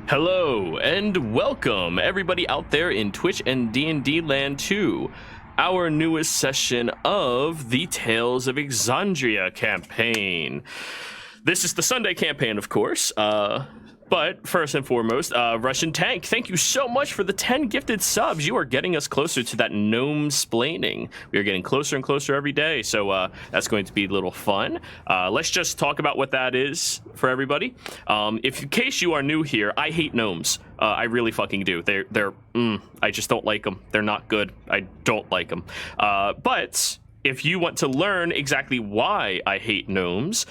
Hello and welcome everybody out there in Twitch and D&D land to our newest session of the Tales of Exandria campaign. This is the Sunday campaign, of course, but first and foremost, Russian Tank, thank you so much for the 10 gifted subs. You are getting us closer to that gnome splaining. We are getting closer and closer every day, so that's going to be a little fun. Let's just talk about what that is for everybody. If in case you are new here, I hate gnomes. I really fucking do. I just don't like them. They're not good. I don't like them. But if you want to learn exactly why I hate gnomes,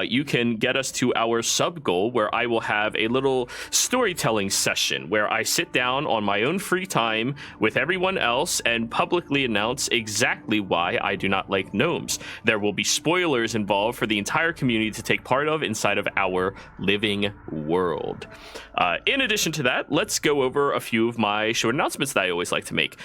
you can get us to our sub goal, where I will have a little storytelling session where I sit down on my own free time with everyone else and publicly announce exactly why I do not like gnomes. There will be spoilers involved for the entire community to take part of inside of our living world. In addition to that, let's go over a few of my short announcements that I always like to make.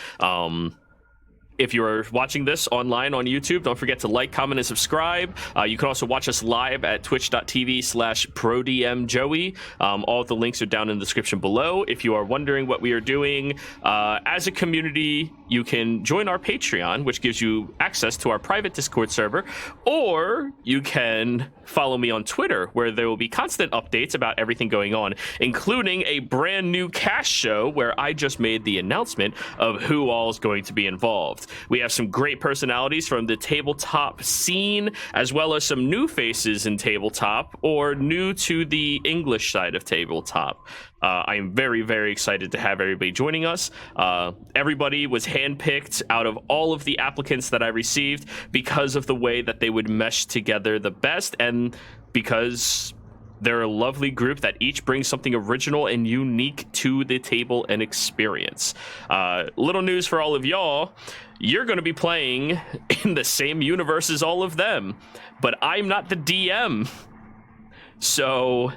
If you're watching this online on YouTube, don't forget to like, comment, and subscribe. You can also watch us live at twitch.tv/prodmjoey. All of the links are down in the description below. If you are wondering what we are doing as a community, you can join our Patreon, which gives you access to our private Discord server, or you can follow me on Twitter, where there will be constant updates about everything going on, including a brand new cast show where I just made the announcement of who all is going to be involved. We have some great personalities from the tabletop scene, as well as some new faces in tabletop, or new to the English side of tabletop. I am very, very excited to have everybody joining us. Everybody was handpicked out of all of the applicants that I received because of the way that they would mesh together the best, and because they're a lovely group that each brings something original and unique to the table and experience. Little news for all of y'all. You're going to be playing in the same universe as all of them, but I'm not the DM. So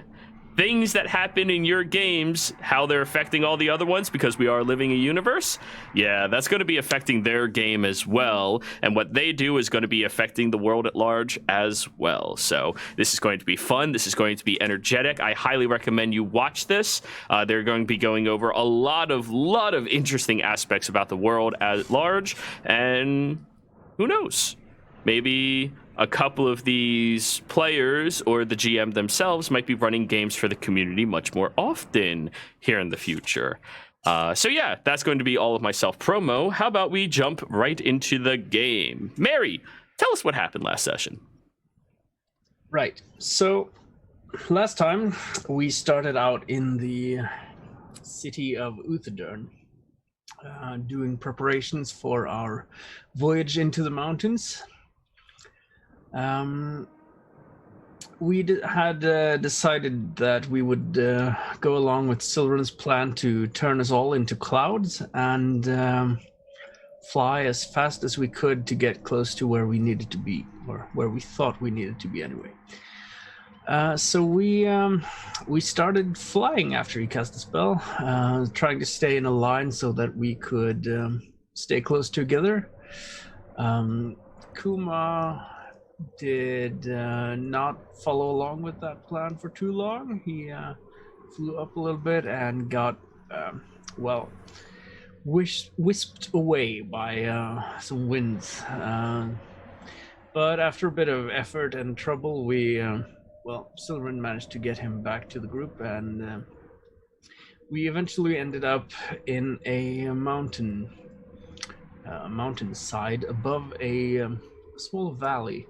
things that happen in your games, how they're affecting all the other ones, because we are living a universe, yeah, that's going to be affecting their game as well. And what they do is going to be affecting the world at large as well. So this is going to be fun. This is going to be energetic. I highly recommend you watch this. They're going to be going over a lot of interesting aspects about the world at large. And who knows? Maybe a couple of these players or the GM themselves might be running games for the community much more often here in the future. So yeah, that's going to be all of my self-promo. How about we jump right into the game? Mary, tell us what happened last session. Right. So last time we started out in the city of Uthadern, doing preparations for our voyage into the mountains. We had decided that we would go along with Silveran's plan to turn us all into clouds and fly as fast as we could to get close to where we needed to be, or where we thought we needed to be anyway. So we started flying after he cast the spell, trying to stay in a line so that we could stay close together. Kuma did not follow along with that plan for too long. He flew up a little bit and got, wisped away by some winds. But after a bit of effort and trouble, Silverin managed to get him back to the group, and we eventually ended up in a mountainside above a small valley.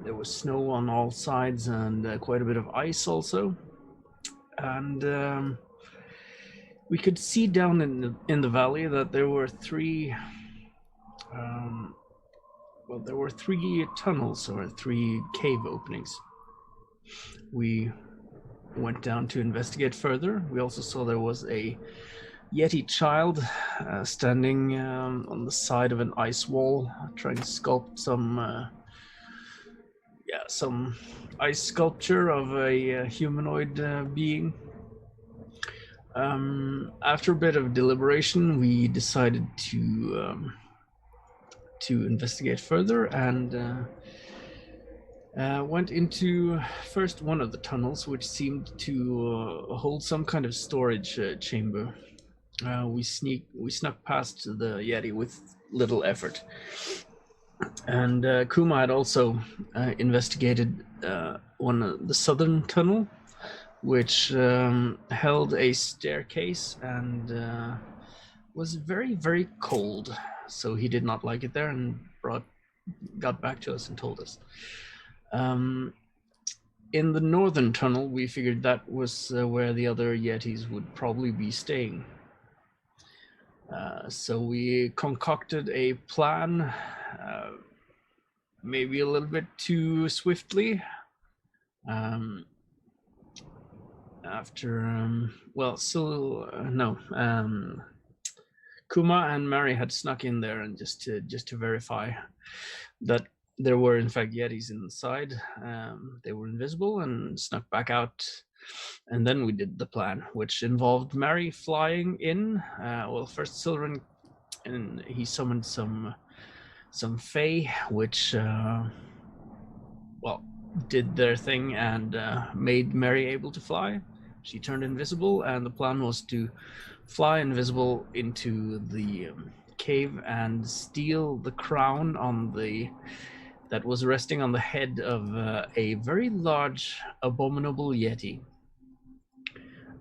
There was snow on all sides and quite a bit of ice also, and we could see down in the valley that there were three tunnels, or three cave openings. We went down to investigate further. We also saw there was a Yeti child standing on the side of an ice wall, trying to sculpt some ice sculpture of a humanoid being. After a bit of deliberation, we decided to investigate further, and Went into first one of the tunnels, which seemed to hold some kind of storage chamber. We snuck past the Yeti with little effort, and Kuma had also investigated one of the southern tunnel, which held a staircase and was very, very cold. So he did not like it there and got back to us and told us. In the northern tunnel, we figured that was where the other Yetis would probably be staying. So we concocted a plan, maybe a little bit too swiftly. Kuma and Mary had snuck in there and just to verify that there were in fact Yetis inside. They were invisible and snuck back out, and then we did the plan, which involved Mary flying in. First Silren, and he summoned some Fae, which did their thing and made Mary able to fly. She turned invisible, and the plan was to fly invisible into the cave and steal the crown that was resting on the head of a very large, abominable Yeti.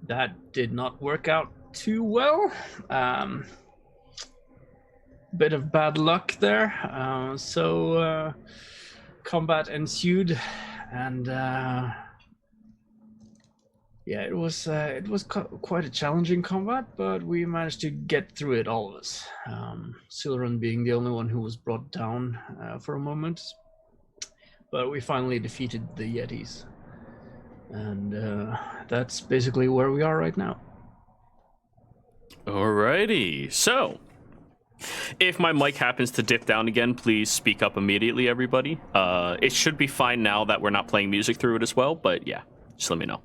That did not work out too well. Bit of bad luck there. So combat ensued, and it was quite a challenging combat, but we managed to get through it, all of us. Silren being the only one who was brought down for a moment, but we finally defeated the Yetis, and that's basically where we are right now. Alrighty, so if my mic happens to dip down again, please speak up immediately, everybody. It should be fine now that we're not playing music through it as well, but yeah, just let me know.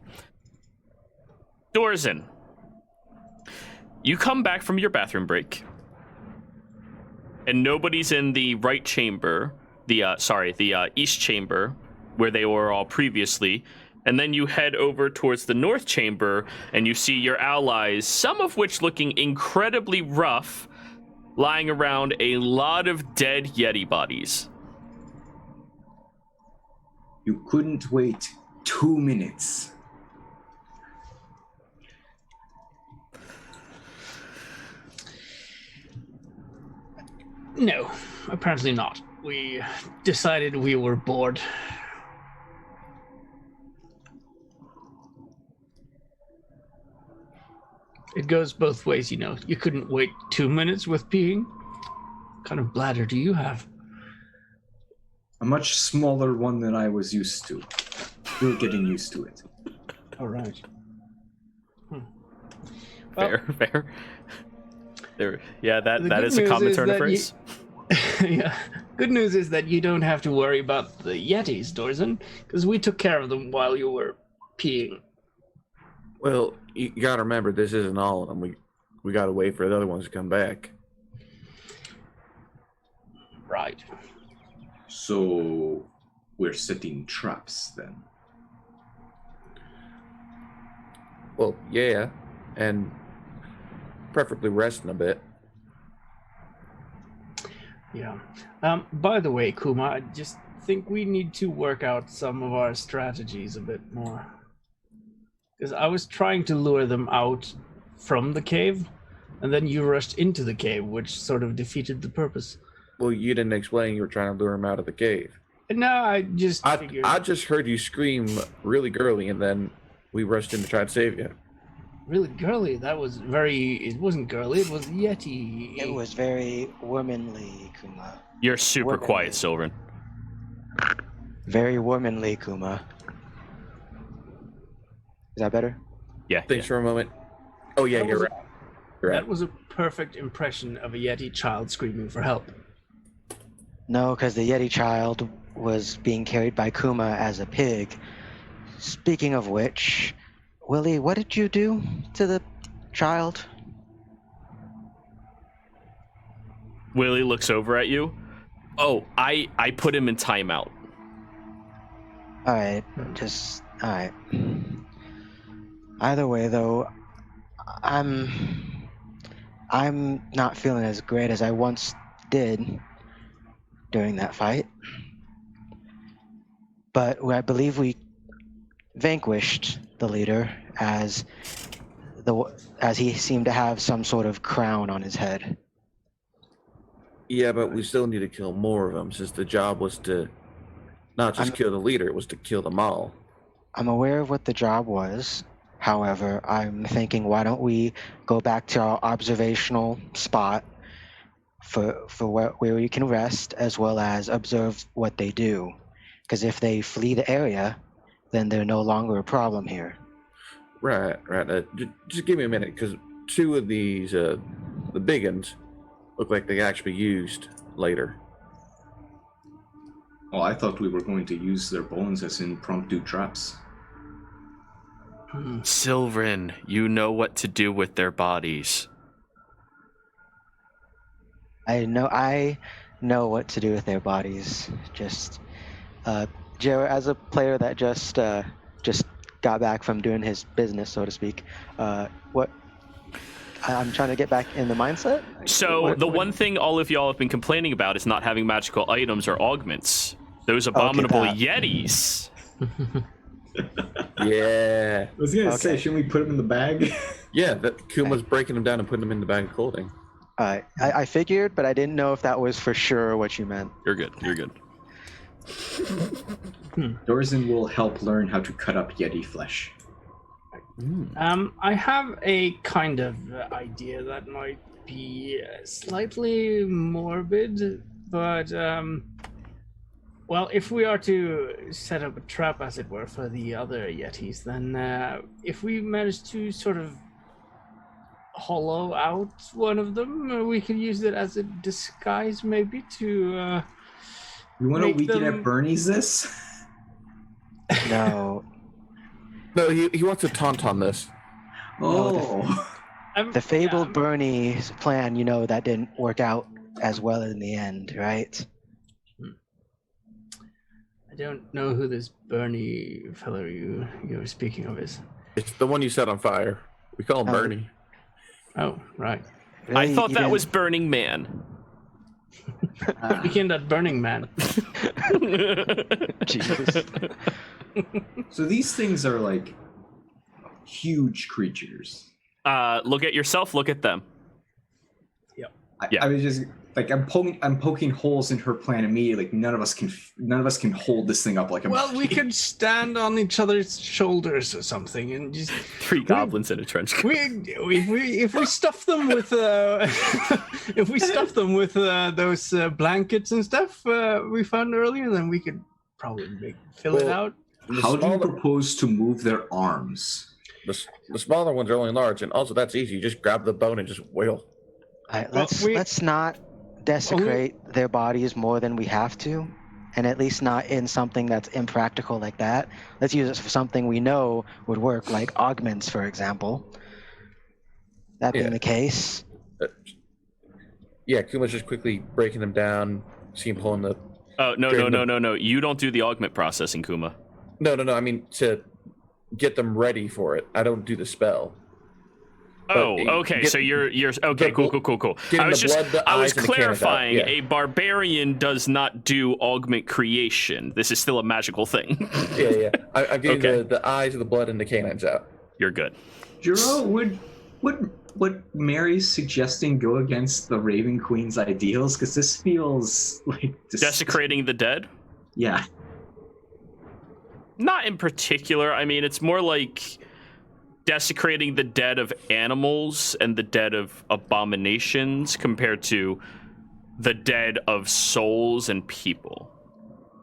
Dorzen, you come back from your bathroom break, and nobody's in the right chamber, the east chamber, where they were all previously, and then you head over towards the north chamber, and you see your allies, some of which looking incredibly rough, lying around a lot of dead Yeti bodies. You couldn't wait 2 minutes. No, apparently not. We decided we were bored. It goes both ways, you know. You couldn't wait 2 minutes with peeing. What kind of bladder do you have? A much smaller one than I was used to. We're getting used to it. All right. Fair. There, yeah, that is a common turn of phrase. Yeah. Good news is that you don't have to worry about the Yetis, Dorzen, because we took care of them while you were peeing. Well, you gotta remember, this isn't all of them. We gotta wait for the other ones to come back. Right. So we're setting traps then. Well, yeah, and preferably resting a bit. Yeah. By the way, Kuma, I just think we need to work out some of our strategies a bit more. Because I was trying to lure them out from the cave, and then you rushed into the cave, which sort of defeated the purpose. Well, you didn't explain you were trying to lure him out of the cave. No, I just figured... I just heard you scream really girly, and then we rushed in to try to save you. Really girly? That was very... It wasn't girly, it was Yeti. It was very womanly, Kuma. You're super quiet, Silren. Very womanly, Kuma. Is that better? Yeah. Thanks for a moment. Oh, yeah, you're right. That was a perfect impression of a Yeti child screaming for help. No, because the Yeti child was being carried by Kuma as a pig. Speaking of which, Willie, what did you do to the child? Willie looks over at you. Oh, I put him in timeout. All right, all right. Either way, though, I'm not feeling as great as I once did during that fight. But I believe we vanquished the leader as he seemed to have some sort of crown on his head. Yeah, but we still need to kill more of them, since the job was to not just kill the leader, it was to kill them all. I'm aware of what the job was. However, I'm thinking, why don't we go back to our observational spot for where we can rest, as well as observe what they do. Because if they flee the area, then they're no longer a problem here. Right. Just give me a minute, because two of these, the big ones, look like they actually used later. Oh, I thought we were going to use their bones as impromptu traps. Sylvan, you know what to do with their bodies. I know what to do with their bodies. Just, Joe, as a player that just got back from doing his business, so to speak, what I'm trying to get back in the mindset. So one thing all of y'all have been complaining about is not having magical items or augments. Those abominable Yetis. Yeah. I was gonna say, shouldn't we put them in the bag? Yeah, that Kuma's breaking them down and putting them in the bag of clothing. I figured, but I didn't know if that was for sure what you meant. You're good. Dorzan will help learn how to cut up Yeti flesh. I have a kind of idea that might be slightly morbid, but well, if we are to set up a trap, as it were, for the other Yetis, then if we manage to sort of hollow out one of them, we could use it as a disguise, maybe, to You want to make weaken them- at Bernie's this? No, No, he wants to taunt on this. Oh. the fabled yeah, Bernie's plan, that didn't work out as well in the end, right? I don't know who this Bernie fellow you were speaking of is. It's the one you set on fire. We call him Oh. Bernie. Oh, right. I Really, thought you that didn't- was Burning Man. Speaking of that Burning Man. Jesus. So these things are like huge creatures. Look at yourself. Look at them. I was just like, I'm poking holes in her plan immediately. Like none of us can hold this thing up like a. Well, we could stand on each other's shoulders or something and just 3 goblins in a trench coat. if we stuff them with those blankets and stuff we found earlier, then we could probably fill it out. How do you propose to move their arms? The smaller ones are only large, and also that's easy. You just grab the bone and just wail. All right, Well, let's not desecrate their bodies more than we have to, and at least not in something that's impractical like that. Let's use it for something we know would work, like augments, for example. That being the case. Yeah, Kuma's just quickly breaking them down. See him pulling the. Oh, no. You don't do the augment processing, Kuma. No. I mean to get them ready for it. I don't do the spell. Oh, But okay. get- So you're okay. Cool. Getting I was the just blood, the I was eyes, and the cannons out, clarifying. yeah. A barbarian does not do augment creation. This is still a magical thing. Yeah. I'm getting Okay. the eyes and the blood and the canines out. You're good. Jiro, would Mary's suggesting go against the Raven Queen's ideals? Because this feels like Desecrating the dead? Yeah. Not in particular. I mean, it's more like desecrating the dead of animals and the dead of abominations compared to the dead of souls and people.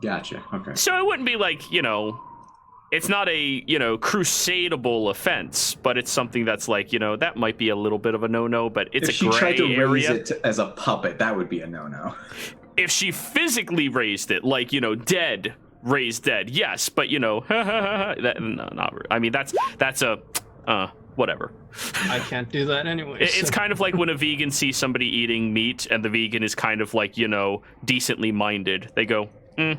Gotcha. Okay. So it wouldn't be like, it's not a, crusadeable offense, but it's something that's like, that might be a little bit of a no-no, but it's if a she gray tried to raise area. it as a puppet, that would be a no-no. If she physically raised it, like, dead, raised dead, yes, but, that, no, not really. I mean, that's a, whatever. I can't do that anyway. It's kind of like when a vegan sees somebody eating meat and the vegan is kind of like, decently minded. They go, and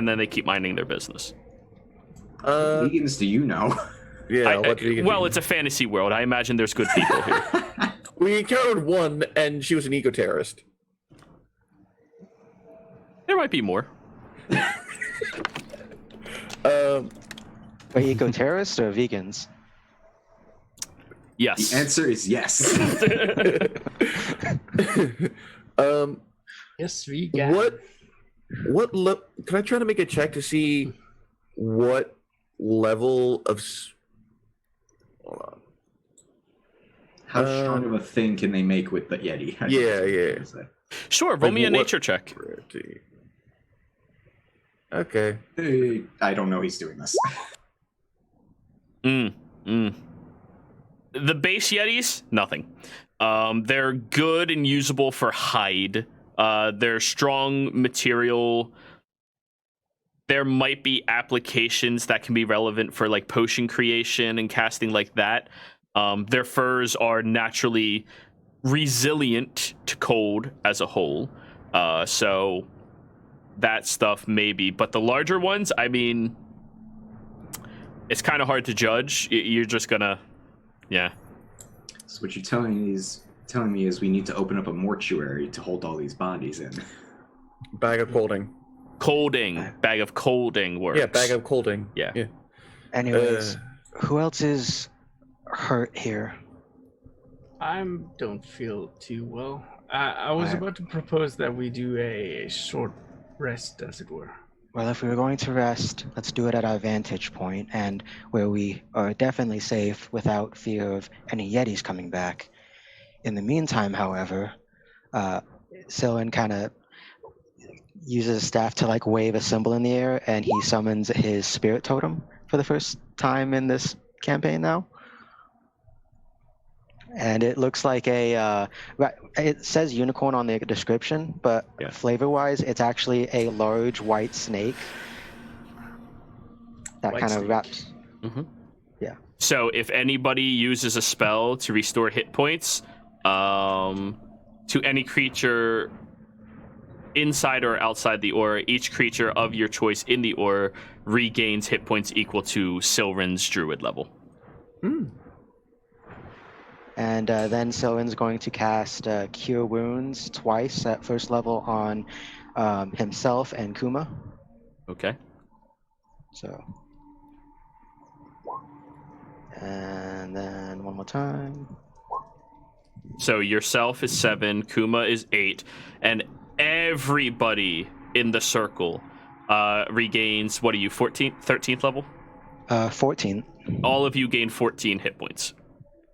then they keep minding their business. Vegans do you know? Yeah, what vegans well, do it's a fantasy world. I imagine there's good people here. we encountered one, and she was an eco-terrorist. There might be more. Are eco-terrorists or vegans? Yes. The answer is yes. Yes, vegan. Can I try to make a check to see what level of... Hold on. How strong of a thing can they make with the Yeti? Yeah. Sure, roll me a nature check. Okay. I don't know he's doing this. The base Yetis, nothing. They're good and usable for hide. They're strong material. There might be applications that can be relevant for like potion creation and casting like that. Their furs are naturally resilient to cold as a whole. So that stuff maybe. But the larger ones, I mean, it's kind of hard to judge. You're just gonna, yeah. So what you're telling me is we need to open up a mortuary to hold all these bodies in. Bag of colding. Bag of colding works. Yeah, bag of colding. Yeah. Anyways, who else is hurt here? I don't feel too well. I was about to propose that we do a short rest, as it were. Well, if we were going to rest, let's do it at our vantage point and where we are definitely safe without fear of any Yetis coming back. In the meantime, however, Sylvan kind of uses his staff to like wave a symbol in the air, and he summons his spirit totem for the first time in this campaign now. And it looks like it says unicorn on the description, but flavor-wise, it's actually a large white snake that kind of wraps. Mm-hmm. Yeah. So if anybody uses a spell to restore hit points to any creature inside or outside the aura, each creature of your choice in the aura regains hit points equal to Sylvan's druid level. And then Sylvan's going to cast Cure Wounds twice at first level on himself and Kuma. Okay. So. And then one more time. So yourself is 7, Kuma is 8, and everybody in the circle regains, what are you, 14th, 13th level? 14. All of you gain 14 hit points.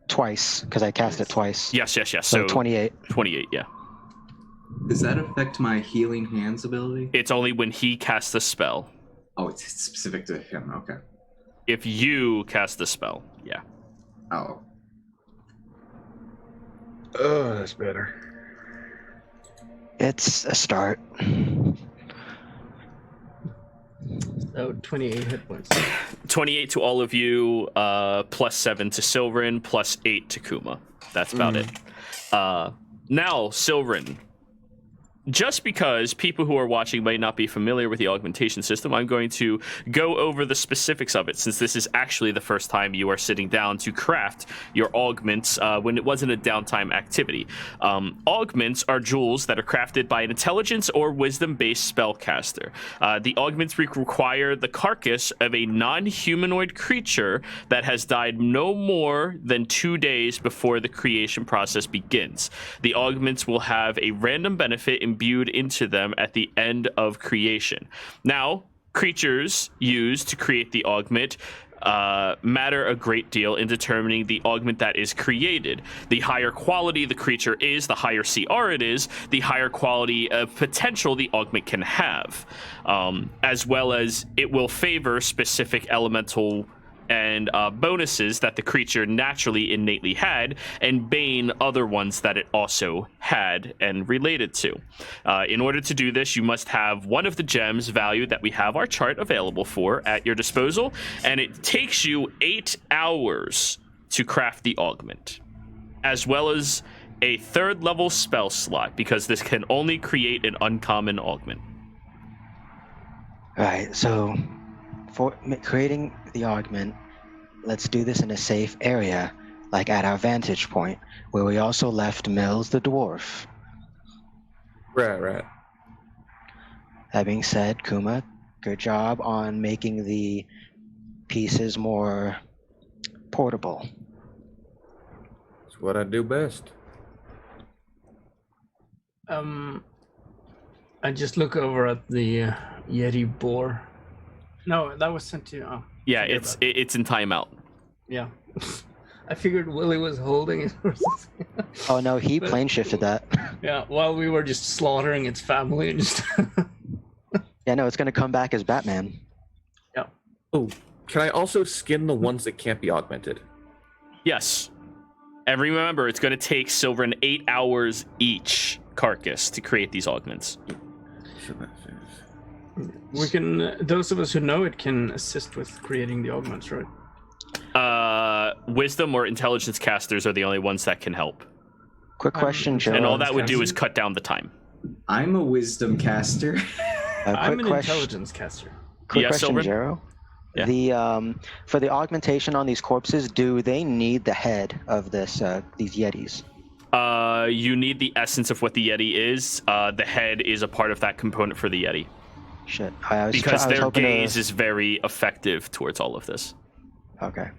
Twice, because I cast it twice. Yes. So 28. 28, yeah. Does that affect my healing hands ability? It's only when he casts a spell. Oh, it's specific to him. Okay. If you cast the spell, yeah. Oh. Oh, that's better. It's a start. So 28 hit points. 28 to all of you, plus 7 to Silverin, plus 8 to Kuma. That's about it. Now, Silverin, just because people who are watching might not be familiar with the augmentation system, I'm going to go over the specifics of it, since this is actually the first time you are sitting down to craft your augments when it wasn't a downtime activity. Augments are jewels that are crafted by an intelligence or wisdom-based spellcaster. The augments require the carcass of a non-humanoid creature that has died no more than 2 days before the creation process begins. The augments will have a random benefit imbued into them at the end of creation. Now, creatures used to create the augment matter a great deal in determining the augment that is created. The higher quality the creature is, the higher CR it is, the higher quality of potential the augment can have, as well as it will favor specific elemental and bonuses that the creature naturally innately had, and bane other ones that it also had and related to. In order to do this, you must have one of the gems valued that we have our chart available for at your disposal, and it takes you 8 hours to craft the augment, as well as a 3rd level spell slot, because this can only create an uncommon augment. Right, so for creating the augment, let's do this in a safe area, like at our vantage point, where we also left Mills the dwarf. Right. That being said, Kuma, good job on making the pieces more portable. It's what I do best. I just look over at the Yeti boar. No, that was sent to. Oh, Yeah, forget it's about it. it's in timeout. Yeah. I figured Willie was holding it. Oh no, he plane shifted that. Yeah, while we were just slaughtering its family and just. Yeah, no, it's gonna come back as Batman. Yeah. Oh, can I also skin the ones that can't be augmented? Yes. And remember, it's going to take Silverin 8 hours each carcass to create these augments. We can. Those of us who know it can assist with creating the augments, right? Wisdom or intelligence casters are the only ones that can help. Quick question, Joe. And all that would do is cut down the time. I'm a wisdom caster. I'm an intelligence caster. Quick Yeah, question, Silver? Jero. Yeah. The for the augmentation on these corpses, do they need the head of this these Yetis? You need the essence of what the Yeti is. The head is a part of that component for the Yeti. Shit, I was Because I was their hoping gaze to... is very effective towards all of this. Okay.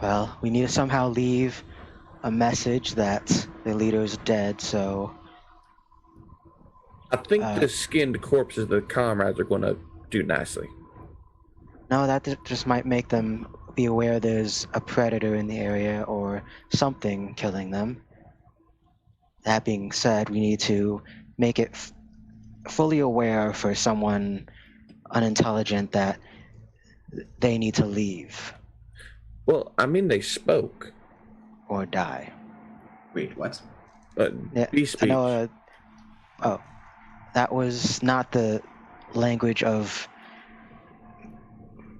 Well, we need to somehow leave a message that the leader's dead. So I think the skinned corpses of the comrades are going to do nicely. no, that just might make them be aware there's a predator in the area or something killing them. That being said, we need to make it fully aware for someone unintelligent that they need to leave Well, I mean, they spoke. or die. Wait, what? Yeah, Be I speech. know. Oh, that was not the language of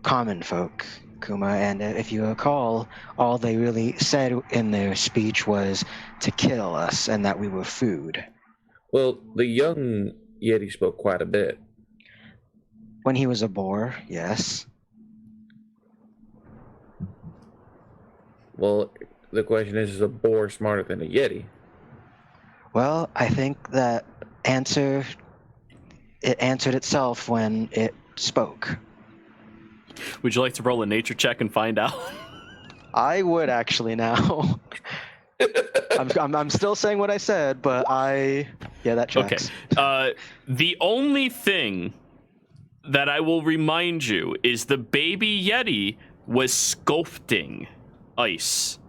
common folk, Kuma. And if you recall, all they really said in their speech was to kill us and that we were food. Well, the young Yeti spoke quite a bit. When he was a boar, yes. Well, the question is a boar smarter than a Yeti? Well, I think that it answered itself when it spoke. Would you like to roll a nature check and find out? I would actually now. I'm still saying what I said, but that tracks. Okay. The only thing that I will remind you is the baby Yeti was sculpting ice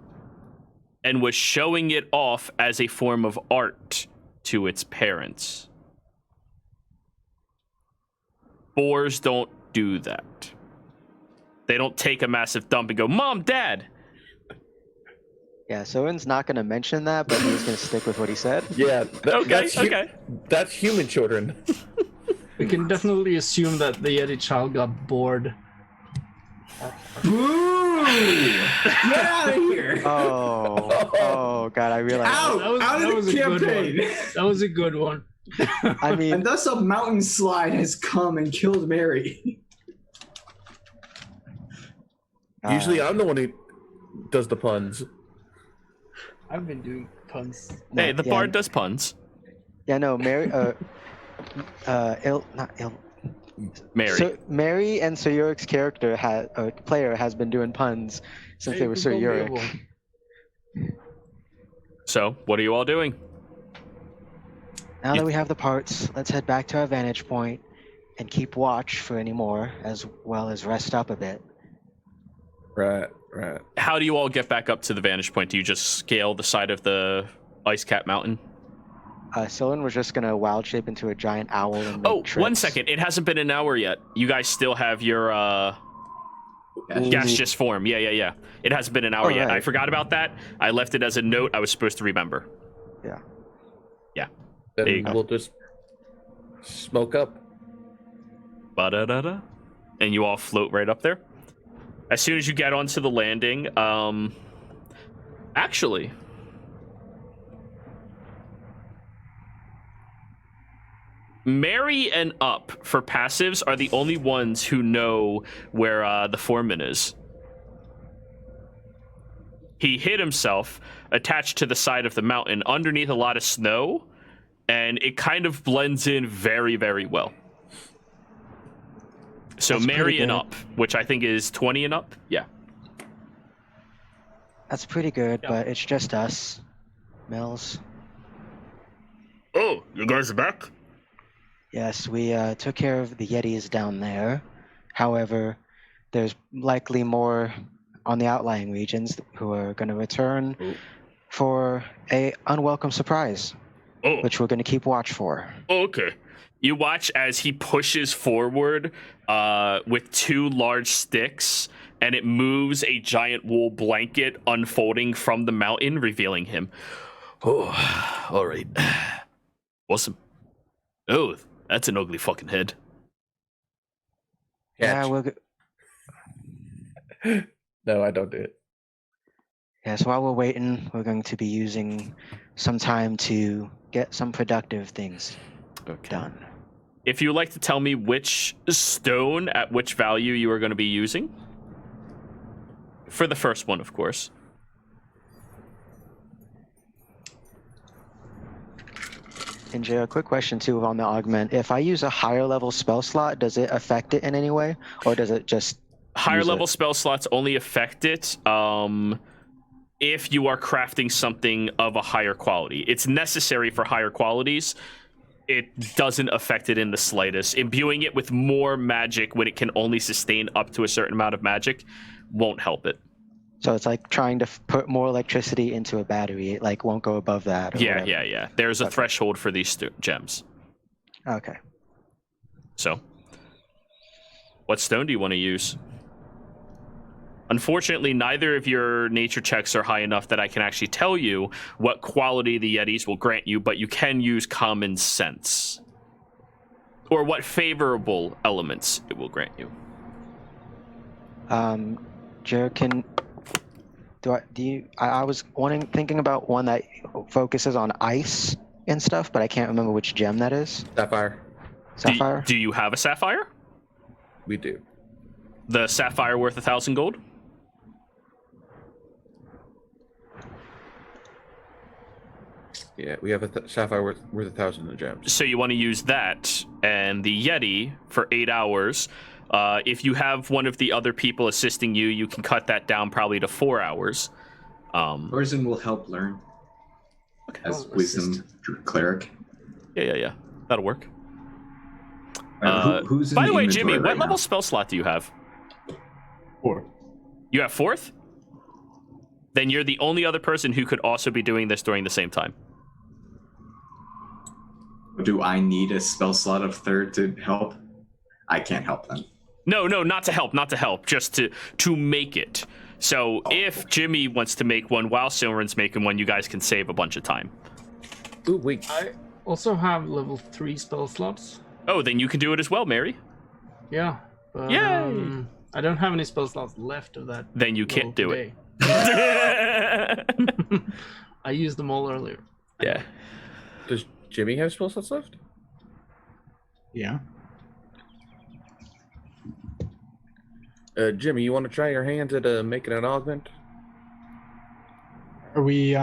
and was showing it off as a form of art to its parents. Boars don't do that. They don't take a massive dump and go, "Mom, Dad." Yeah, Soren's not going to mention that, but he's going to stick with what he said. Yeah, Okay. That's human children. We can definitely assume that the Yeti child got bored. Boo! Get out of here! Oh God, I realized. Out! Out of the campaign! That was a good one. I mean, And thus a mountain slide has come and killed Mary. Usually I'm the one who does the puns. I've been doing puns. Hey, the bard does puns. Yeah, no, Mary. Mary. So Mary and Sir Yurik's character player has been doing puns since they were Sir Yurik. So, what are you all doing? Now that we have the parts, let's head back to our vantage point and keep watch for any more, as well as rest up a bit. Right. How do you all get back up to the vantage point? Do you just scale the side of the ice cap mountain? Sylvan was just gonna wild shape into a giant owl and make trips. 1 second. It hasn't been an hour yet. You guys still have your gaseous form. Yeah. It hasn't been an hour yet. Right. I forgot about that. I left it as a note I was supposed to remember. Yeah. Then There you go. we'll just smoke up. Ba-da-da-da. And you all float right up there. As soon as you get onto the landing, actually, Mary and Up for passives are the only ones who know where the foreman is. He hid himself attached to the side of the mountain underneath a lot of snow, and it kind of blends in very, very well. So That's Mary pretty and good. Up, which I think is 20 and up. Yeah. That's pretty good, Yeah. but it's just us, Mills. Oh, you guys are back? Yes, we took care of the Yetis down there. However, there's likely more on the outlying regions who are going to return Oh. for a unwelcome surprise, Oh. which we're going to keep watch for. Oh, okay. You watch as he pushes forward with 2 large sticks, and it moves a giant wool blanket unfolding from the mountain, revealing him. Oh, all right. Awesome. Oh, that's an ugly fucking head. Yeah, Catch. No, I don't do it. so while we're waiting, we're going to be using some time to get some productive things done. If you'd like to tell me which stone at which value you are going to be using. For the first one, of course. And Jay, a quick question too on the augment. If I use a higher level spell slot, does it affect it in any way? Or does it just Higher use level it? spell slots only affect it if you are crafting something of a higher quality. It's necessary for higher qualities. It doesn't affect it in the slightest. Imbuing it with more magic when it can only sustain up to a certain amount of magic won't help it. So it's like trying to put more electricity into a battery. It like won't go above that. Or whatever. Yeah. There's a Okay. threshold for these gems. Okay. So, what stone do you want to use? Unfortunately, neither of your nature checks are high enough that I can actually tell you what quality the Yetis will grant you, but you can use common sense. Or what favorable elements it will grant you. Jer, I was thinking about one that focuses on ice and stuff, but I can't remember which gem that is. Sapphire. Sapphire? Do you have a sapphire? We do. The sapphire worth 1,000 gold? Yeah, we have a sapphire worth 1,000 gems. So you want to use that and the Yeti for 8 hours. If you have one of the other people assisting you, you can cut that down probably to 4 hours. Orson will help learn as I'll wisdom cleric. Yeah. That'll work. Who's in By the way, inventory Jimmy, what right level now? spell slot do you have? 4. You have 4th? Then you're the only other person who could also be doing this during the same time. Do I need a spell slot of 3rd to help? I can't help them. No, not to help, just to make it. So if Jimmy wants to make one while Silveran's making one, you guys can save a bunch of time. Ooh, wait. I also have level 3 spell slots. Oh, then you can do it as well, Mary. Yeah. But, Yay! I don't have any spell slots left of that. Then you can't do today. it. I used them all earlier. Yeah. Does Jimmy have spell slots left? Yeah. Jimmy, you want to try your hands at making an augment? Are we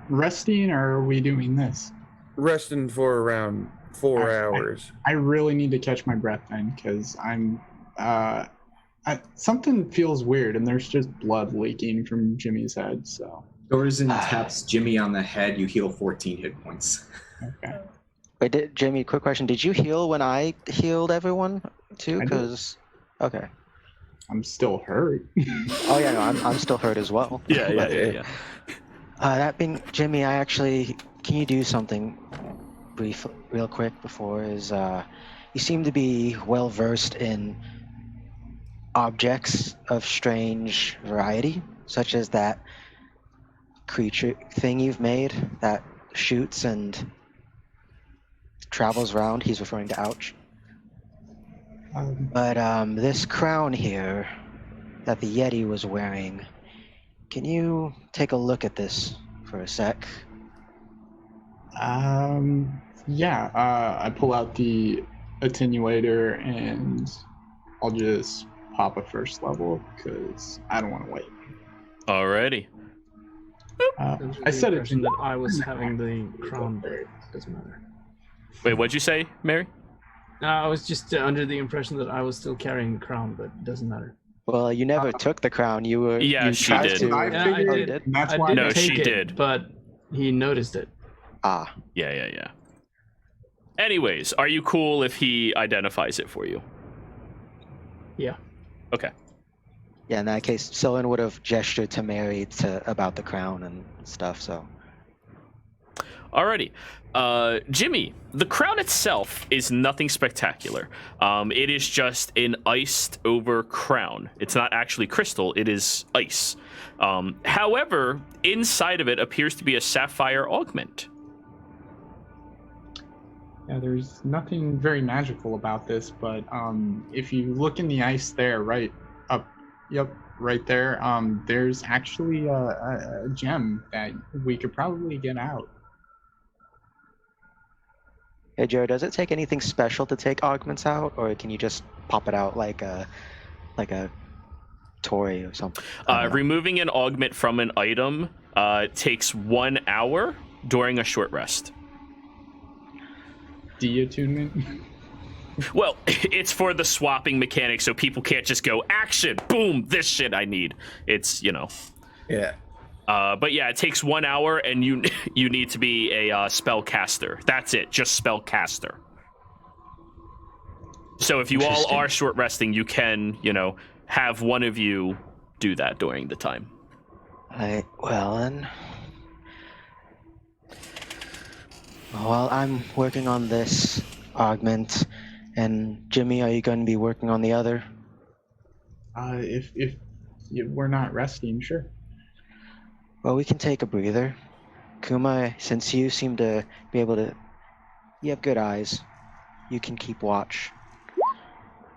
resting or are we doing this? Resting for around 4 hours. I really need to catch my breath then because I'm something feels weird and there's just blood leaking from Jimmy's head. So Orson taps Jimmy on the head. You heal 14 hit points. okay. Wait, Jimmy, quick question. Did you heal when I healed everyone too? I did. Because okay. I'm still hurt. Oh yeah, no, I'm still hurt as well. Yeah. That being Jimmy, can you do something real quick before you seem to be well versed in objects of strange variety, such as that creature thing you've made that shoots and travels around. He's referring to Ouch. But this crown here that the Yeti was wearing, can you take a look at this for a sec? Yeah. I pull out the attenuator and I'll just pop a first level because I don't want to wait. Alrighty. I said it that I was having the crown, but it doesn't matter. Wait, what'd you say, Mary? No, I was just under the impression that I was still carrying the crown, but it doesn't matter. Well, you never took the crown. You were. Yeah, you she tried did. To, I Yeah, figured, I did. and that's I why did No, take she it, did. but he noticed it. Ah. Yeah. Anyways, are you cool if he identifies it for you? Yeah. Okay. Yeah, in that case, Sylvan would have gestured to Mary about the crown and stuff, so. Alrighty. Jimmy, the crown itself is nothing spectacular. It is just an iced over crown. It's not actually crystal, it is ice. However, inside of it appears to be a sapphire augment. Yeah, there's nothing very magical about this, but if you look in the ice there, right up, right there, there's actually a gem that we could probably get out. Hey, Joe, does it take anything special to take augments out, or can you just pop it out like a toy or something? Removing an augment from an item takes 1 hour during a short rest. De-attunement? Well, it's for the swapping mechanic, so people can't just go, action, boom, this shit I need. It's, Yeah. But yeah, it takes 1 hour, and you need to be a spellcaster. That's it, just spellcaster. So if you all are short resting, you can, have one of you do that during the time. Well, then. Well, I'm working on this augment, and Jimmy, are you going to be working on the other? If we're not resting, sure. Well, we can take a breather. Kuma, since you seem to be able to, you have good eyes. You can keep watch.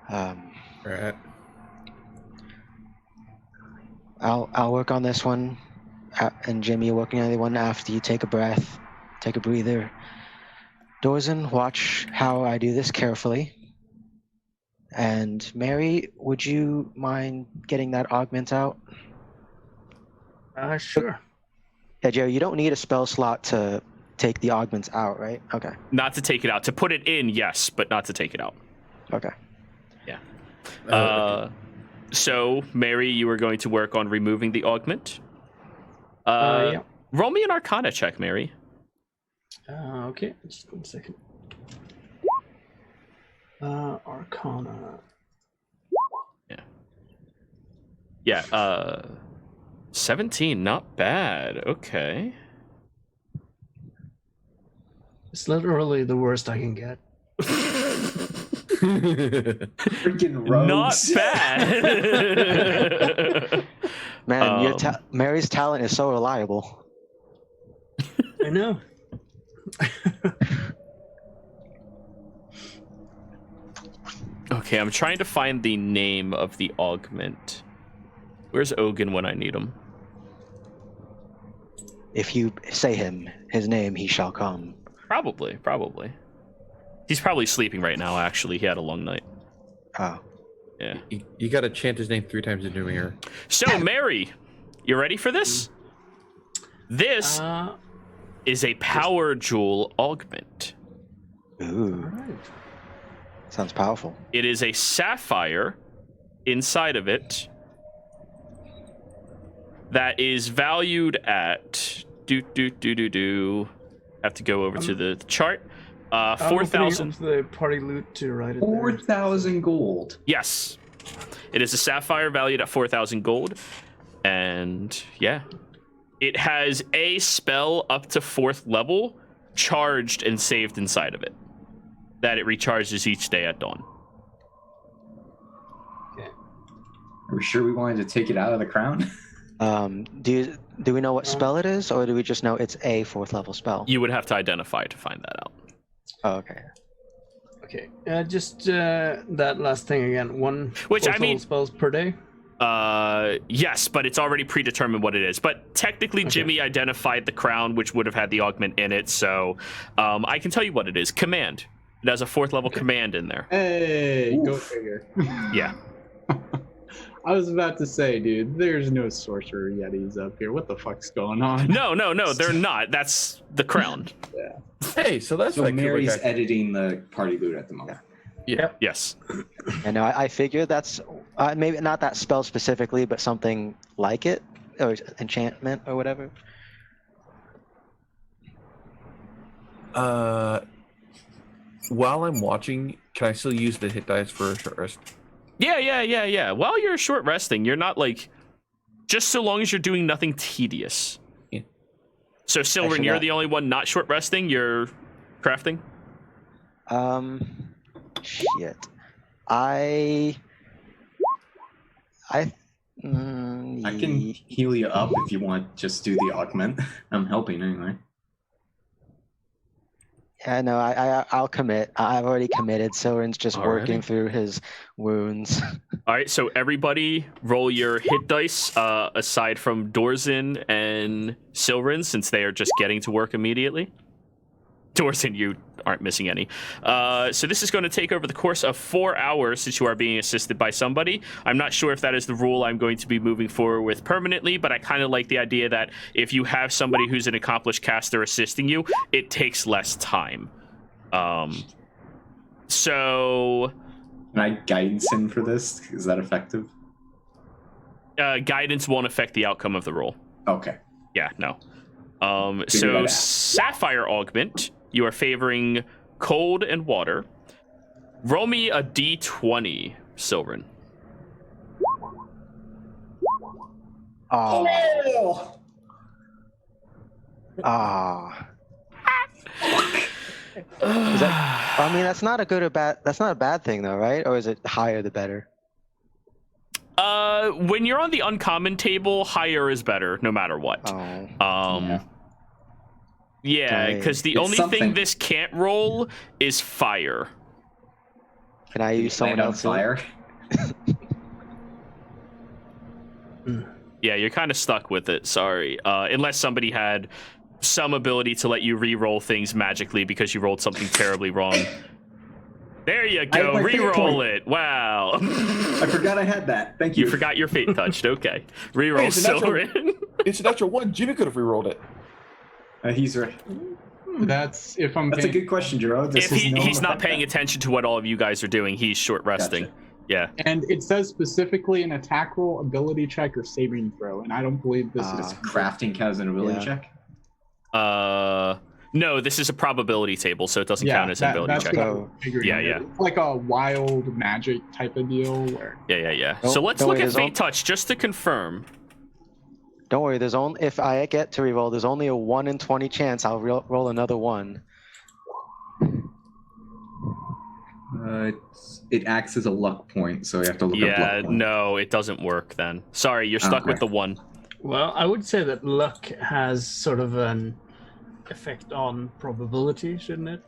Right. I'll work on this one, and Jimmy, you're working on the one after you take a breath, take a breather. Dorzen, watch how I do this carefully. And Mary, would you mind getting that augment out? Sure. Yeah, Joe, you don't need a spell slot to take the augments out, right? Okay. Not to take it out. To put it in, yes, but not to take it out. Okay. Yeah. So, Mary, you are going to work on removing the augment. Yeah. Roll me an Arcana check, Mary. Okay, just 1 second. Arcana. Yeah. 17, not bad. Okay. It's literally the worst I can get. Freaking rogues. Not bad. Man, Mary's talent is so reliable. I know. Okay, I'm trying to find the name of the augment. Where's Ogun when I need him? If you say his name, he shall come. Probably. He's probably sleeping right now, actually. He had a long night. Oh. Yeah. You gotta chant his name 3 times into a mirror. So, Mary, you ready for this? This is a power jewel augment. Ooh. All right. Sounds powerful. It is a sapphire inside of it that is valued at have to go over to the chart. 4,000. The party loot to write it. 4,000 gold. Yes, it is a sapphire valued at 4,000 gold, and yeah, it has a spell up to 4th level charged and saved inside of it that it recharges each day at dawn. Okay. Are we sure we wanted to take it out of the crown? Do we know what spell it is, or do we just know it's a 4th level spell? You would have to identify to find that out. Oh, okay. Okay. Just that last thing again. One. Which, I 4th mean- level spells per day. Yes, but it's already predetermined what it is. But technically, Okay. Jimmy identified the crown, which would have had the augment in it. So I can tell you what it is. Command. It has a 4th level command in there. Hey, go Oof. figure. Yeah. I was about to say, dude, there's no sorcerer yetis up here. What the fuck's going on? No, they're not. That's the crown. Hey, so that's So like Mary's like editing the party loot at the moment. Yes. And I figured that's maybe not that spell specifically, but something like it, or enchantment or whatever. While I'm watching, can I still use the hit dice for a short rest? Yeah. While you're short resting, you're not like, just so long as you're doing nothing tedious. Yeah. So Silverin, Actually, you're that- the only one not short resting. You're crafting. Shit. I I can heal you up if you want. Just do the augment. I'm helping anyway. Yeah, no, I'll commit. I've already committed. Soren's just working Alrighty. through his wounds. All right, so everybody roll your hit dice, aside from Dorzin and Silverin, since they are just getting to work immediately. Dorzin, you aren't missing any. So this is going to take over the course of 4 hours since you are being assisted by somebody. I'm not sure if that is the rule I'm going to be moving forward with permanently, but I kind of like the idea that if you have somebody who's an accomplished caster assisting you, it takes less time. So... Can I guidance in for this? Is that effective? guidance won't affect the outcome of the roll. Okay. Yeah, no. Figured So I'd ask. Sapphire Augment, you are favoring cold and water. Roll me a d20, Silverin. Oh. Ah. Is that, I mean, that's not a good or bad. That's not a bad thing, though, right? Or is it higher the better? When you're on the uncommon table, higher is better, no matter what. Oh. Yeah, because the It's only something. thing this can't roll is fire. Can I use someone Land on else's? fire. Yeah, you're kind of stuck with it. Sorry, unless somebody had some ability to let you re-roll things magically because you rolled something terribly wrong. There you go. my fate Re-roll point. it. Wow. I forgot I had that. Thank you. You forgot your fate touched. Okay. Re-roll Hey, it's a natural- Silverin. It's a natural one. Jimmy could have re-rolled it. He's right. That's if I'm. That's a paying- good question, Jero. This If is no he's not effect. paying attention to what all of you guys are doing, he's short resting. Gotcha. Yeah. And it says specifically an attack roll, ability check, or saving throw, and I don't believe this Does is. crafting count as an ability Yeah. check? No, this is a probability table, so it doesn't count as an ability that's check. what I Oh. was figuring. Yeah, out. yeah. It's like a wild magic type of deal where. Yeah. Don't- So let's don't look worry, at there's fate all- touch just to confirm. Don't worry. There's only if I get to reroll, there's only a 1 in 20 chance I'll roll another 1. It acts as a luck point, so you have to look up Yeah, luck point. no, it doesn't work then. Sorry, you're stuck with Okay. the 1. Well, I would say that luck has sort of an effect on probability, shouldn't it?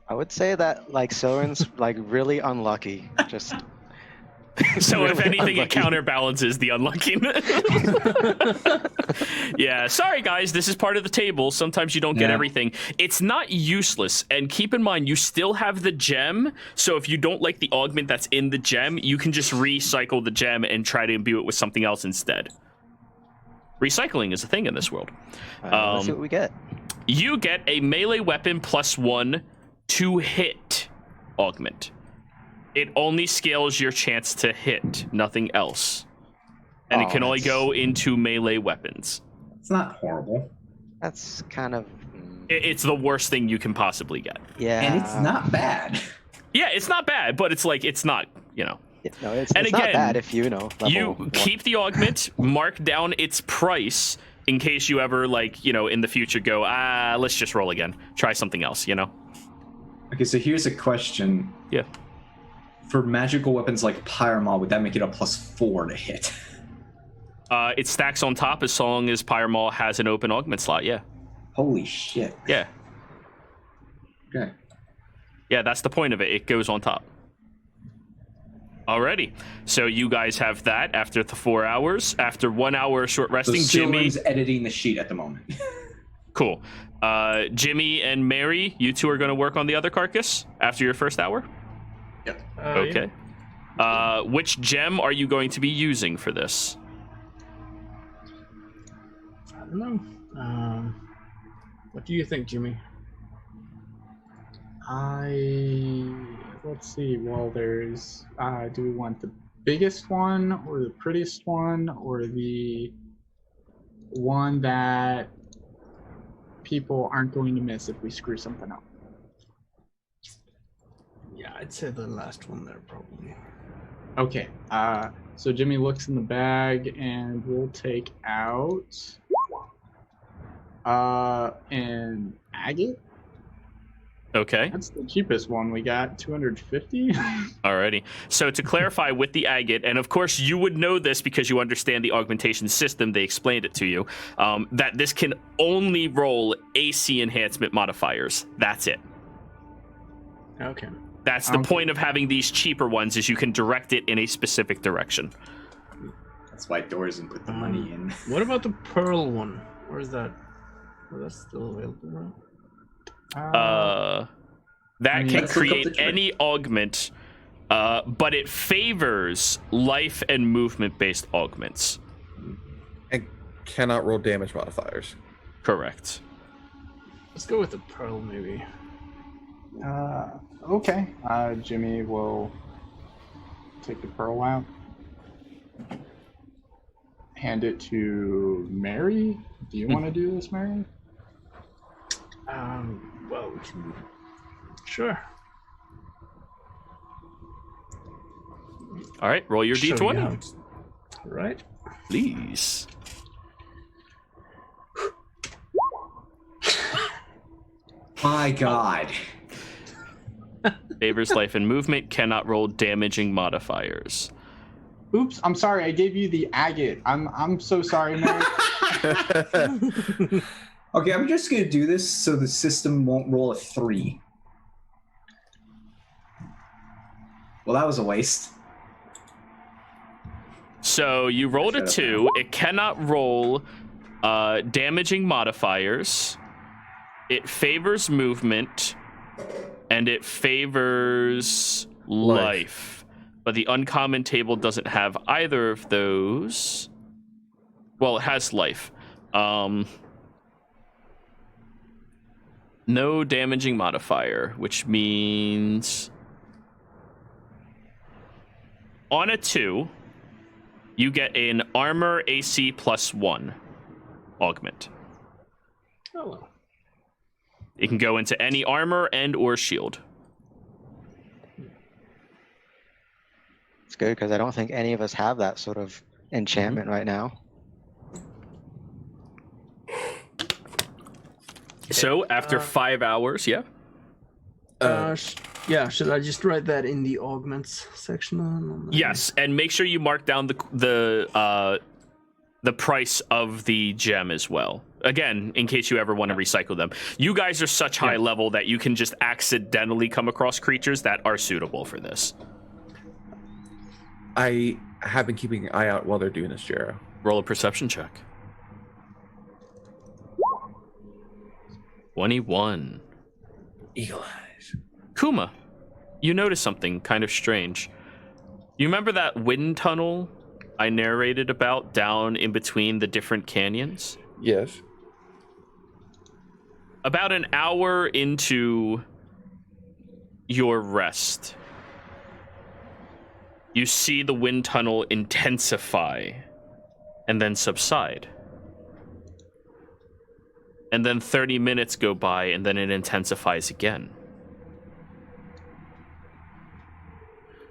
I would say that like Soren's like really unlucky. Just So if Really anything, it unlucky. counterbalances the unluckiness. Yeah, sorry guys, this is part of the table. Sometimes you don't get Yeah. everything. It's not useless, and keep in mind you still have the gem. So if you don't like the augment that's in the gem, you can just recycle the gem and try to imbue it with something else instead. Recycling is a thing in this world. let's see what we get. You get a melee weapon +1 to hit augment. It only scales your chance to hit, nothing else. And Oh, it can only that's- go into melee weapons. It's not horrible. That's kind of It's the worst thing you can possibly get. yeah. And it's not bad. Yeah, it's not bad, but it's like, it's not, No, it's And not again, bad if you know. Level You 1. keep the augment, mark down its price in case you ever, like, in the future go, let's just roll again. Try something else, Okay, so here's a question. Yeah. For magical weapons like Pyromaw, would that make it a +4 to hit? It stacks on top as long as Pyromaw has an open augment slot, yeah. Holy shit. Yeah. Okay. Yeah, that's the point of it. It goes on top. Alrighty. So you guys have that after the 4 hours. After 1 hour of short So resting, Jimmy. Silverman's editing the sheet at the moment. Cool. Jimmy and Mary, you two are going to work on the other carcass after your first hour? Yep. Okay. Yeah. Which gem are you going to be using for this? I don't know. What do you think, Jimmy? Let's see. Well, there's. Do we want the biggest one, or the prettiest one, or the one that people aren't going to miss if we screw something up? Yeah, I'd say the last one there probably. Okay. So Jimmy looks in the bag, and we'll take out an agate. Okay. That's the cheapest one we got, 250. Alrighty. So to clarify with the agate, and of course you would know this because you understand the augmentation system, they explained it to you, that this can only roll AC enhancement modifiers. That's it. Okay. That's the point of having these cheaper ones, is you can direct it in a specific direction. That's why Dorsey put the money in. What about the pearl one? Where's that? Oh, that's still available, right? That can let's look up create the trick. any augment, but it favors life and movement-based augments. And cannot roll damage modifiers. Correct. Let's go with the pearl, maybe. Okay. Jimmy will take the pearl out. Hand it to Mary. Do you want to do this, Mary? Well, we can. Sure. All right, roll your Show you d20, how it's- Right. please. My God. Favors life and movement, cannot roll damaging modifiers. Oops, I'm sorry. I gave you the agate. I'm so sorry, Mary. Okay, I'm just gonna do this so the system won't roll a 3. Well, that was a waste. So you rolled a 2. It cannot roll damaging modifiers. It favors movement, and it favors life. But the uncommon table doesn't have either of those. Well, it has life. No damaging modifier, which means on a 2, you get an armor AC +1 augment. Oh well. It can go into any armor and or shield. It's good because I don't think any of us have that sort of enchantment right now. So after 5 hours, yeah. Yeah. Should I just write that in the augments section? On the... Yes, and make sure you mark down the price of the gem as well. Again, in case you ever want to recycle them. You guys are such high level that you can just accidentally come across creatures that are suitable for this. I have been keeping an eye out while they're doing this, Jero. Roll a perception check. 21. Eagle eyes. Kuma, you notice something kind of strange. You remember that wind tunnel I narrated about down in between the different canyons? Yes. About an hour into your rest, you see the wind tunnel intensify and then subside. And then 30 minutes go by and then it intensifies again.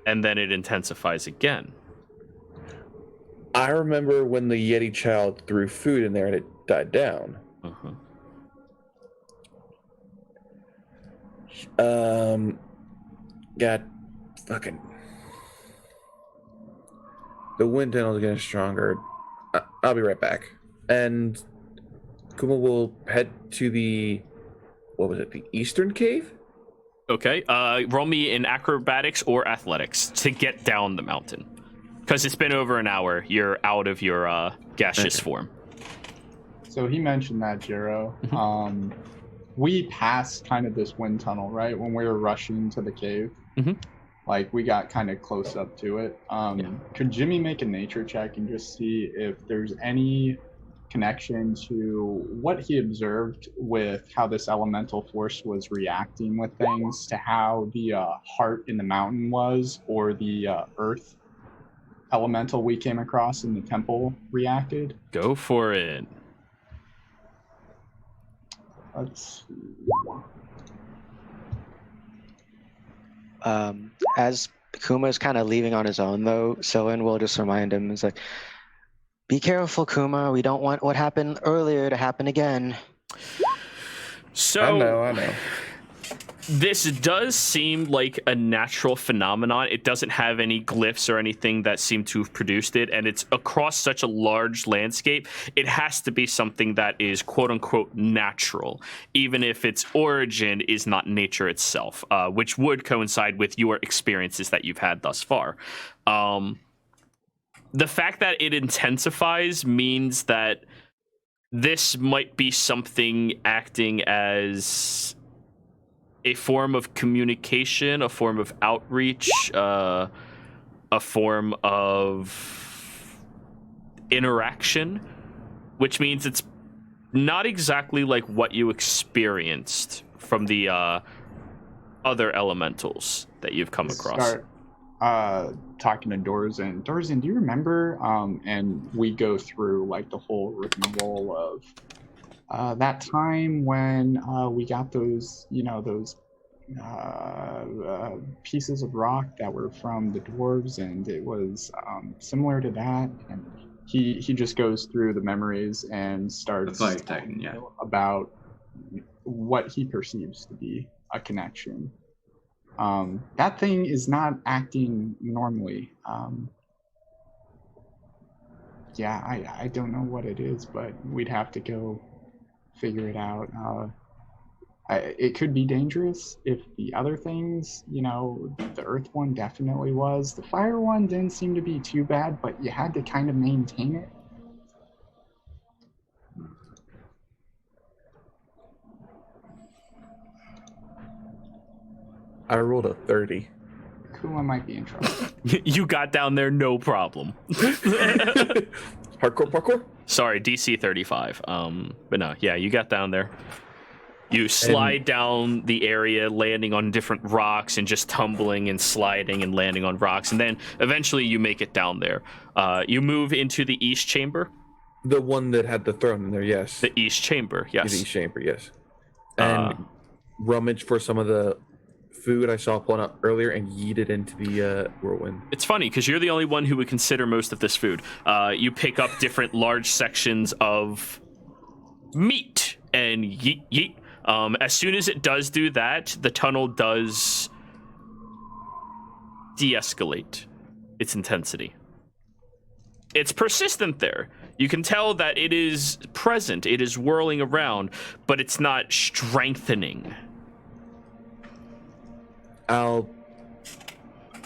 And then it intensifies again. I remember when the Yeti child threw food in there and it died down. Uh-huh. Got fucking. The wind tunnel is getting stronger. I'll be right back. And Kuma will head to the, what was it, the eastern cave? Okay. Roll me in acrobatics or athletics to get down the mountain. Because it's been over an hour. You're out of your gaseous form. So he mentioned that, Jiro. We passed kind of this wind tunnel, right? When we were rushing to the cave. Like, we got kind of close up to it. Could Jimmy make a nature check and just see if there's any connection to what he observed with how this elemental force was reacting with things to how the heart in the mountain was, or the earth elemental we came across in the temple reacted? Go for it. Let's see. As Kuma's kind of leaving on his own, though, Sylvan will just remind him, it's like, be careful, Kuma. We don't want what happened earlier to happen again. So I know. This does seem like a natural phenomenon. It doesn't have any glyphs or anything that seem to have produced it, and it's across such a large landscape. It has to be something that is quote-unquote natural, even if its origin is not nature itself, which would coincide with your experiences that you've had thus far. The fact that it intensifies means that this might be something acting as a form of communication, a form of outreach, a form of interaction, which means it's not exactly like what you experienced from the other elementals that you've come across. Start talking to Dorzan. Dorzan, do you remember? And we go through like the whole rigmarole of that time when we got those, those pieces of rock that were from the dwarves, and it was similar to that. And he just goes through the memories and starts talking about what he perceives to be a connection. That thing is not acting normally. I don't know what it is, but we'd have to go figure it out. It could be dangerous if the other things, the earth one definitely was. The fire one didn't seem to be too bad, but you had to kind of maintain it. I rolled a 30. Kuma might be in trouble. You got down there, no problem. Hardcore parkour? Sorry, DC 35. But no, yeah, you got down there. You slide down the area, landing on different rocks and just tumbling and sliding and landing on rocks. And then eventually you make it down there. You move into the East Chamber. The one that had the throne in there, yes. The East Chamber, yes. The East Chamber, yes. And rummage for some of the food I saw pulling up earlier and yeet it into the whirlwind. It's funny because you're the only one who would consider most of this food. You pick up different large sections of meat and yeet yeet. As soon as it does do that, the tunnel does de-escalate its intensity. It's persistent there. You can tell that it is present. It is whirling around, but it's not strengthening. I'll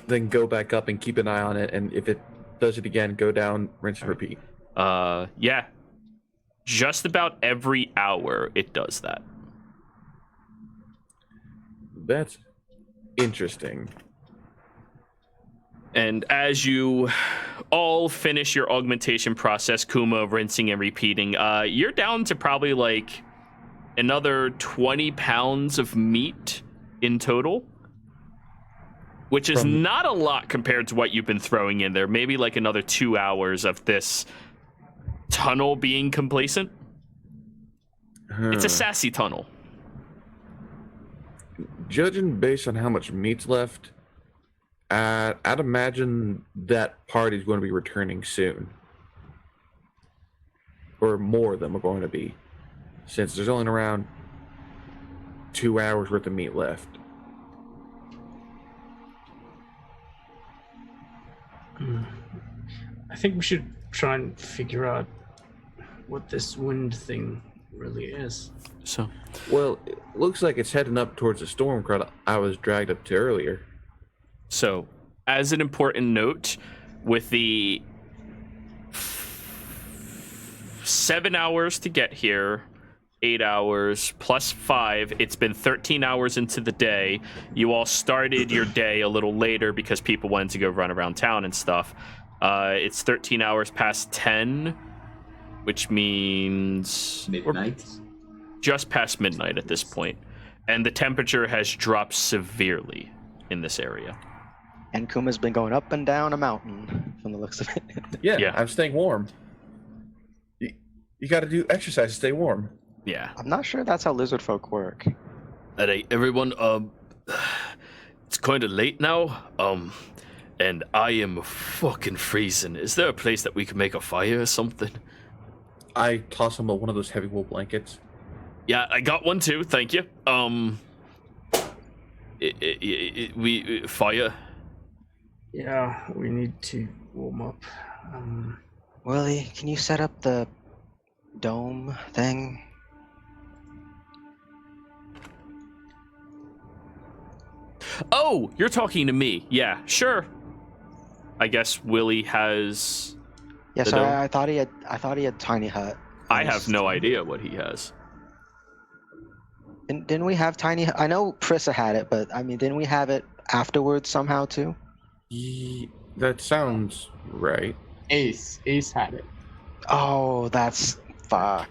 then go back up and keep an eye on it, and if it does it again, go down, rinse and repeat. Yeah. Just about every hour it does that. That's interesting. And as you all finish your augmentation process, Kuma rinsing and repeating, you're down to probably like another 20 pounds of meat in total, which is not a lot compared to what you've been throwing in there. Maybe like another 2 hours of this tunnel being complacent. It's a sassy tunnel. Judging based on how much meat's left, I'd imagine that party's going to be returning soon. Or more of them are going to be. Since there's only around 2 hours worth of meat left. I think we should try and figure out what this wind thing really is. So, Well, it looks like it's heading up towards the storm crowd I was dragged up to earlier. So, as an important note, with the 7 hours to get here, 8 hours plus 5, it's been 13 hours into the day. You all started your day a little later because people wanted to go run around town and stuff. It's 13 hours past 10, which means Midnight. just past midnight at this point, and the temperature has dropped severely in this area. And Kuma's been going up and down a mountain from the looks of it. Yeah, I'm staying warm. You got to do exercise to stay warm. Yeah. I'm not sure that's how lizard folk work. Alright, everyone, it's kind of late now, and I am fucking freezing. Is there a place that we can make a fire or something? I toss him one of those heavy wool blankets. Yeah, I got one too, thank you. Fire. Yeah, we need to warm up. Willie, can you set up the dome thing? Oh, you're talking to me. Yeah, sure. I guess Willie has... Yes, The dome? I thought he had tiny hut. I have no idea what he has. Didn't we have tiny hut? I know Prissa had it, but I mean, didn't we have it afterwards somehow too? That sounds right. Ace had it. Oh, that's fuck.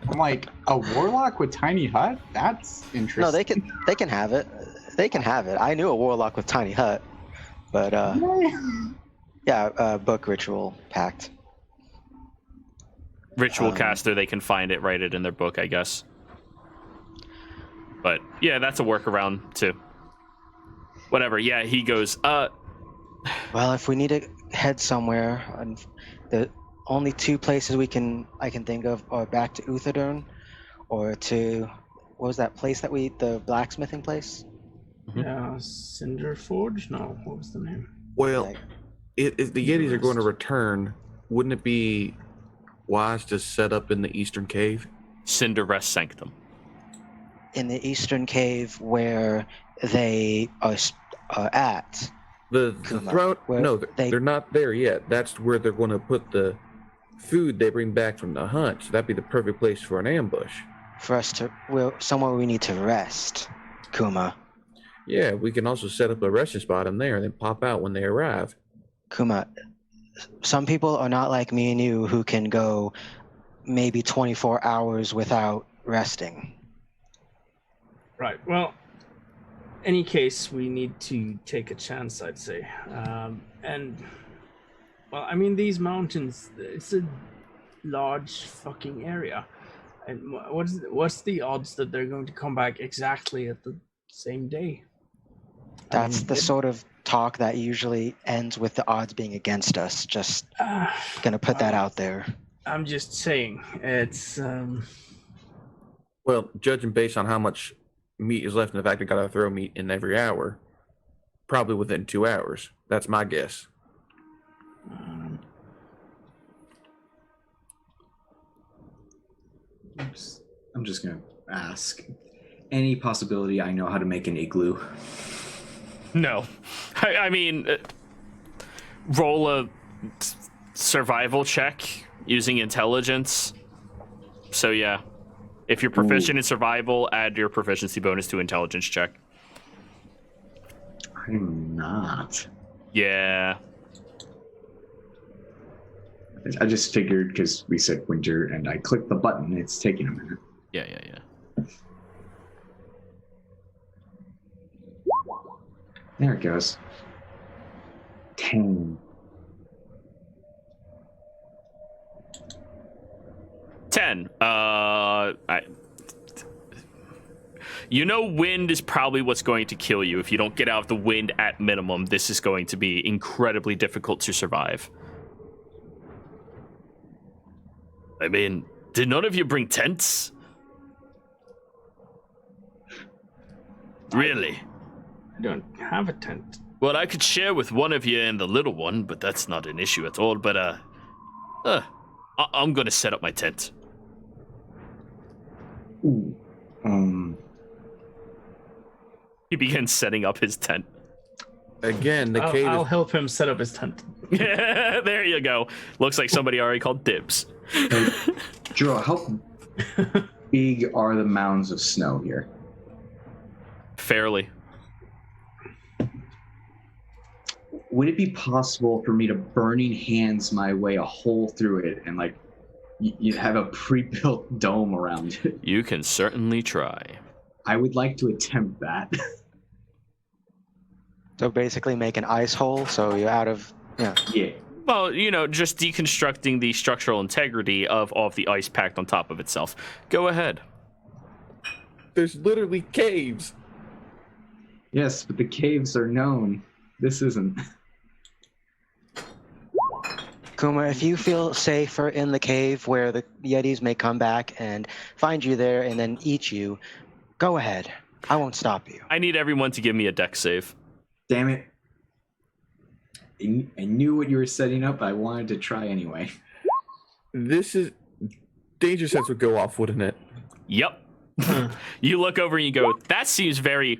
I'm like, a warlock with tiny hut? That's interesting. No, they can have it. They can have it. I knew a warlock with tiny hut, but yeah, book ritual pact. Ritual caster, they can find it, write it in their book, I guess. But yeah, that's a workaround too. Whatever. Yeah, he goes. Well, if we need to head somewhere, and the only two places I can think of are back to Uthadurn, or to what was that place the blacksmithing place? Yeah, Cinder Forge? No, what was the name? Well, Like- if the Yetis are going to return, wouldn't it be wise to set up in the Eastern Cave? Cinder Rest Sanctum. In the eastern cave where they are at. The Kuma, throne? where No, they- they're not there yet. That's where they're going to put the food they bring back from the hunt. So that'd be the perfect place for an ambush. For us to, somewhere we need to rest, Kuma. Yeah, we can also set up a resting spot in there and then pop out when they arrive. Kuma, some people are not like me and you who can go maybe 24 hours without resting. Right. Well, any case, we need to take a chance, I'd say. And, well, I mean, these mountains, it's a large fucking area. And what's the odds that they're going to come back exactly at the same day? That's the sort of talk that usually ends with the odds being against us. Just gonna put that out there. I'm just saying, it's... Well, judging based on how much meat is left in the fact we got to throw meat in every hour, probably within 2 hours. That's my guess. I'm just gonna ask. Any possibility I know how to make an igloo? No. I mean, roll a survival check using intelligence. So yeah, if you're proficient in survival, add your proficiency bonus to intelligence check. I'm not. Yeah. I just figured because we said winter and I clicked the button, it's taking a minute. Yeah. There it goes. 10. 10. You know, wind is probably what's going to kill you. If you don't get out of the wind at minimum, this is going to be incredibly difficult to survive. I mean, did none of you bring tents? Really? I don't have a tent. Well, I could share with one of you and the little one, but that's not an issue at all. But, I'm gonna set up my tent. He begins setting up his tent. Again, the cave I'll is... help him set up his tent. There you go. Looks like somebody already called dibs. Drew, how big are the mounds of snow here? Fairly. Would it be possible for me to burning hands my way a hole through it and like you have a pre-built dome around it? You can certainly try. I would like to attempt that. So basically make an ice hole so you're out of... Yeah. Well, just deconstructing the structural integrity of all of the ice packed on top of itself. Go ahead. There's literally caves. Yes, but the caves are known. This isn't. Kuma, if you feel safer in the cave where the Yetis may come back and find you there and then eat you, go ahead. I won't stop you. I need everyone to give me a dex save. Damn it. I knew what you were setting up. I wanted to try anyway. This is... Danger sense would go off, wouldn't it? Yep. You look over and you go, that seems very...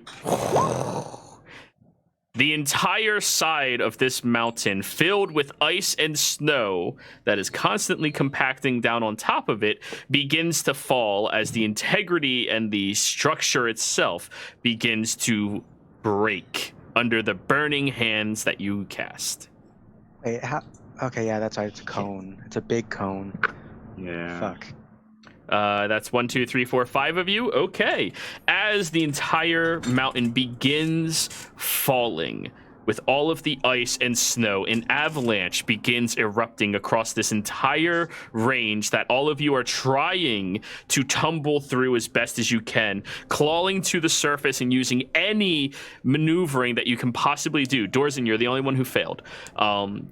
The entire side of this mountain filled with ice and snow that is constantly compacting down on top of it begins to fall as the integrity and the structure itself begins to break under the burning hands that you cast. Wait, how... Okay, yeah, that's right. It's a cone. It's a big cone. Yeah. Fuck. That's 1, 2, 3, 4, 5 of you. Okay. As the entire mountain begins falling with all of the ice and snow, an avalanche begins erupting across this entire range that all of you are trying to tumble through as best as you can, clawing to the surface and using any maneuvering that you can possibly do. Dorzen, you're the only one who failed.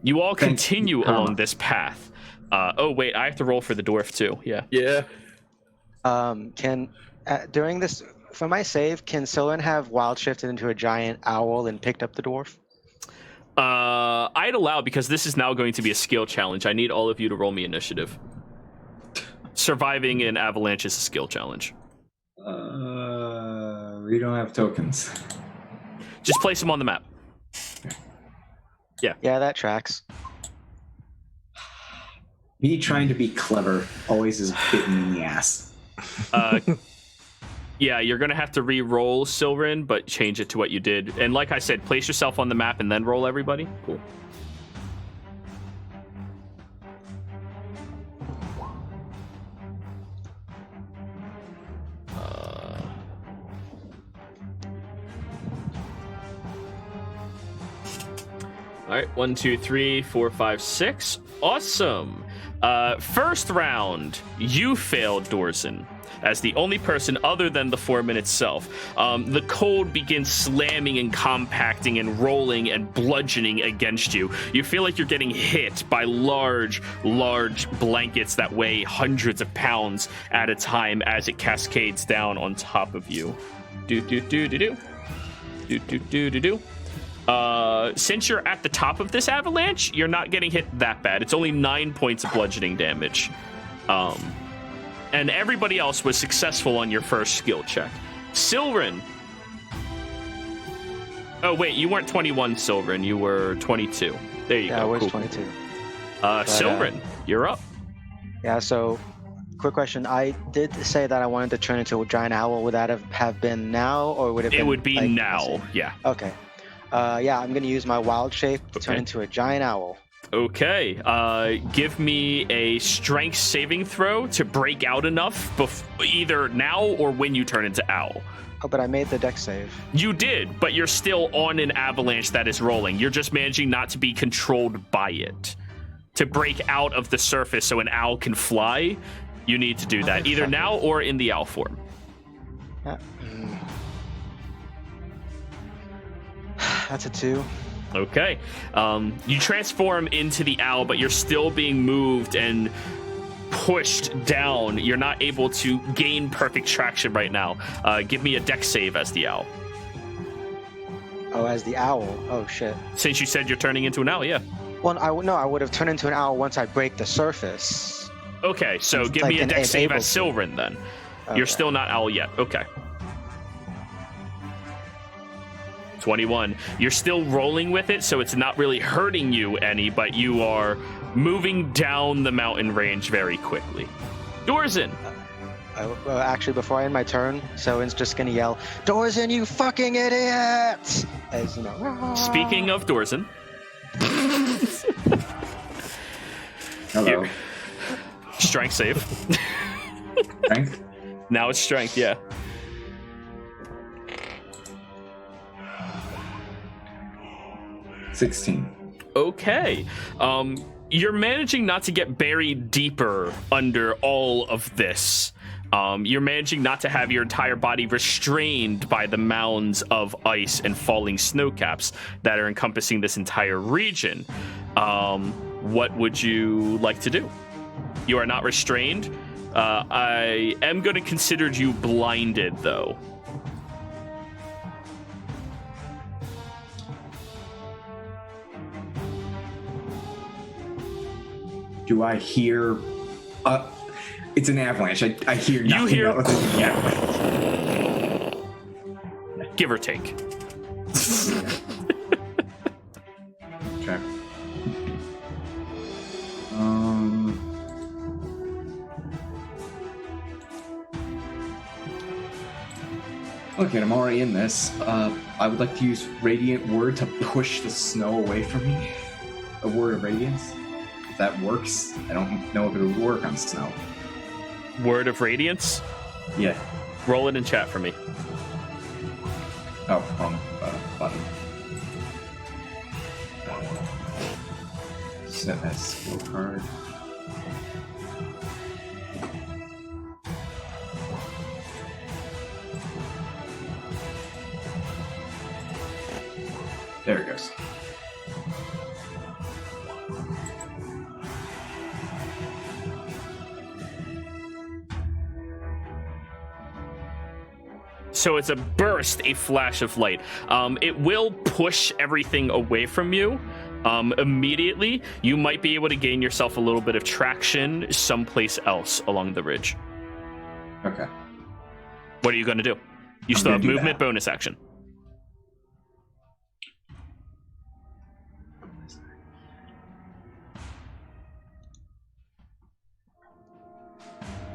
You all continue along this path. Oh, wait, I have to roll for the dwarf, too. Yeah. Yeah. During this, for my save, can Sylvan have wild shifted into a giant owl and picked up the dwarf? I'd allow, because this is now going to be a skill challenge. I need all of you to roll me initiative. Surviving an avalanche is a skill challenge. We don't have tokens. Just place them on the map. Yeah, that tracks. Me trying to be clever always is bitten in the ass. Yeah, you're going to have to re-roll Silverin, but change it to what you did. And like I said, place yourself on the map and then roll everybody. Cool. All right, 1, 2, 3, 4, 5, 6. Awesome. First round, you failed, Dorzen, as the only person other than the foreman itself. The cold begins slamming and compacting and rolling and bludgeoning against you. You feel like you're getting hit by large blankets that weigh hundreds of pounds at a time as it cascades down on top of you. Since you're at the top of this avalanche, you're not getting hit that bad. It's only 9 points of bludgeoning damage. And everybody else was successful on your first skill check. Silverin. Oh, wait, you weren't 21, Silverin. You were 22. There you go. Yeah, I was cool. 22. Silverin, you're up. Yeah, so, quick question. I did say that I wanted to turn into a giant owl. Would that have been now, or would it? It would be like, now. Yeah. Okay. Yeah, I'm gonna use my wild shape to turn into a giant owl. Okay. Give me a strength saving throw to break out enough, either now or when you turn into owl. Oh, but I made the dex save. You did, but you're still on an avalanche that is rolling. You're just managing not to be controlled by it. To break out of the surface so an owl can fly, you need to do that, either now or in the owl form. Yeah. That's a 2. Okay. You transform into the owl, but you're still being moved and pushed down. You're not able to gain perfect traction right now. Give me a dex save as the owl. Oh, as the owl. Oh, shit. Since you said you're turning into an owl, yeah. Well, I would have turned into an owl once I break the surface. Okay, so give like me a dex save as to. Silverin then. Okay. You're still not owl yet. Okay. 21. You're still rolling with it, so it's not really hurting you any, but you are moving down the mountain range very quickly. Dorzin. Actually, before I end my turn, Soen's just gonna yell, "Dorzin, you fucking idiot!" As you know. Speaking of Dorzin. Hello. Strength save. Strength? Now it's strength, yeah. $16. Okay. You're managing not to get buried deeper under all of this. You're managing not to have your entire body restrained by the mounds of ice and falling snowcaps that are encompassing this entire region. What would you like to do? You are not restrained. I am going to consider you blinded, though. Do I hear... it's an avalanche. I hear nothing. You hear... other than the avalanche. Give or take. Okay. Okay, I'm already in this. I would like to use Radiant Word to push the snow away from me. A Word of Radiance. If that works. I don't know if it would work on snow. Word of Radiance? Yeah. Roll it in chat for me. Oh, wrong button. Set that skill card. There it goes. So it's a burst, a flash of light. It will push everything away from you immediately. You might be able to gain yourself a little bit of traction someplace else along the ridge. Okay. What are you going to do? You still have movement, bonus action.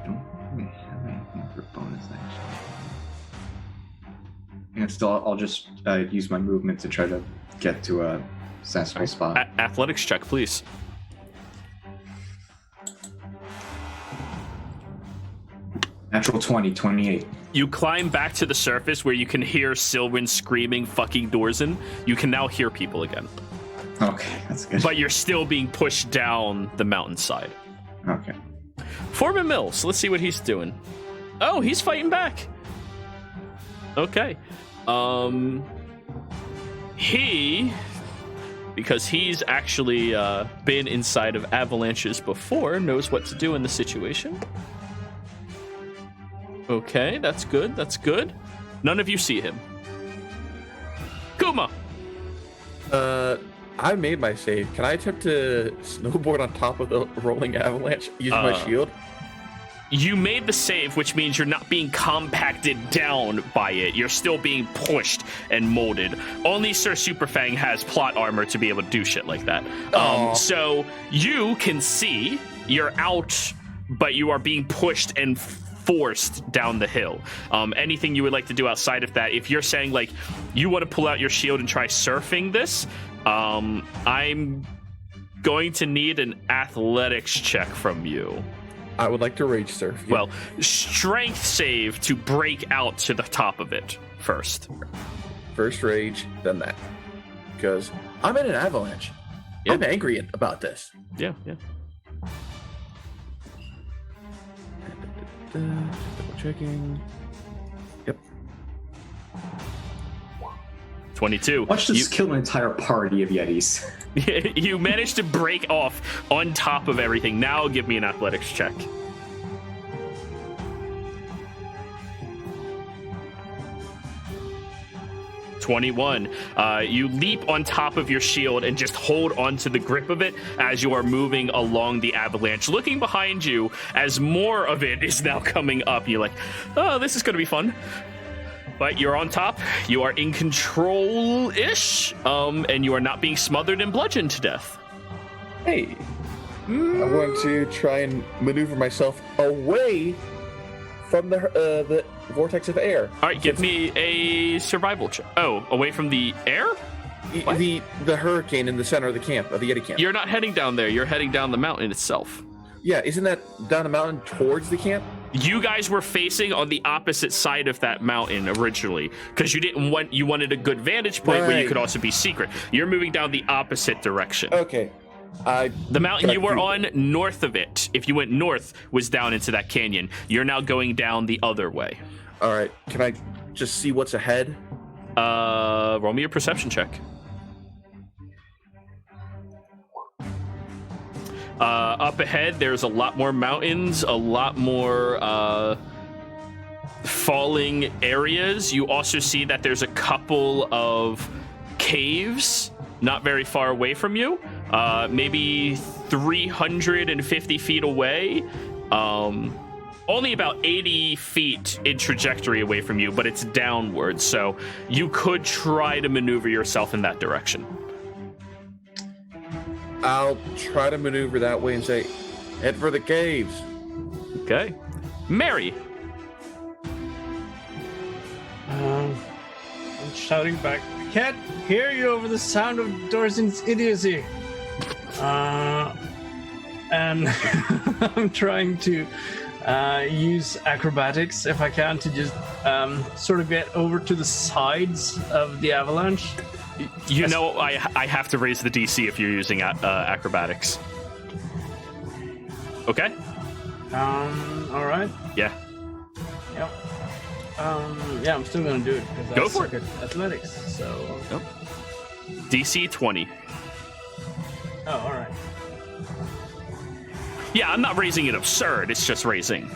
I don't really have anything for bonus action. And still, I'll just use my movement to try to get to a sensible spot. Athletics check, please. Natural 20, 28. You climb back to the surface where you can hear Silwyn screaming fucking Dorzin. You can now hear people again. Okay, that's good. But you're still being pushed down the mountainside. Okay. Foreman Mills, let's see what he's doing. Oh, he's fighting back. Okay. Because he's actually been inside of avalanches before, knows what to do in the situation. Okay, that's good, that's good. None of you see him. Kuma! I made my save. Can I attempt to snowboard on top of the rolling avalanche using my shield? You made the save, which means you're not being compacted down by it. You're still being pushed and molded. Only Sir Superfang has plot armor to be able to do shit like that. So you can see you're out, but you are being pushed and forced down the hill. Anything you would like to do outside of that? If you're saying like you want to pull out your shield and try surfing this, I'm going to need an athletics check from you. I would like to rage surf. Yeah. Well, strength save to break out to the top of it first. First rage, then that. Because I'm in an avalanche. Yeah. I'm angry about this. Yeah. Double checking. Yep. 22. Watch this kill an entire party of Yetis. You managed to break off on top of everything. Now give me an athletics check. (21). You leap on top of your shield and just hold onto the grip of it as you are moving along the avalanche. Looking behind you as more of it is now coming up. You're like, oh, this is going to be fun. But you're on top. You are in control-ish, and you are not being smothered and bludgeoned to death. Hey, I want to try and maneuver myself away from the vortex of air. All right, give me a survival check. Oh, away from the air? What? The hurricane in the center of the camp, of the Yeti camp. You're not heading down there. You're heading down the mountain itself. Yeah, isn't that down the mountain towards the camp? You guys were facing on the opposite side of that mountain originally because you wanted a good vantage point where you Right. could also be secret. You're moving down the opposite direction. Okay. The mountain you were on, north of it, if you went north, was down into that canyon. You're now going down the other way. All right. Can I just see what's ahead? Roll me a perception check. Up ahead, there's a lot more mountains, a lot more falling areas. You also see that there's a couple of caves not very far away from you, maybe 350 feet away. Only about 80 feet in trajectory away from you, but it's downward, so you could try to maneuver yourself in that direction. I'll try to maneuver that way and say, head for the caves. Okay. Mary. I'm shouting back. I can't hear you over the sound of Dorzin's idiocy. And I'm trying to use acrobatics if I can to just sort of get over to the sides of the avalanche. You know, I have to raise the DC if you're using acrobatics. Okay. All right. Yeah. Yep. Yeah, I'm still gonna do it because Go I for suck at athletics. So. Yep. DC 20. Oh, all right. Yeah, I'm not raising it absurd. It's just raising.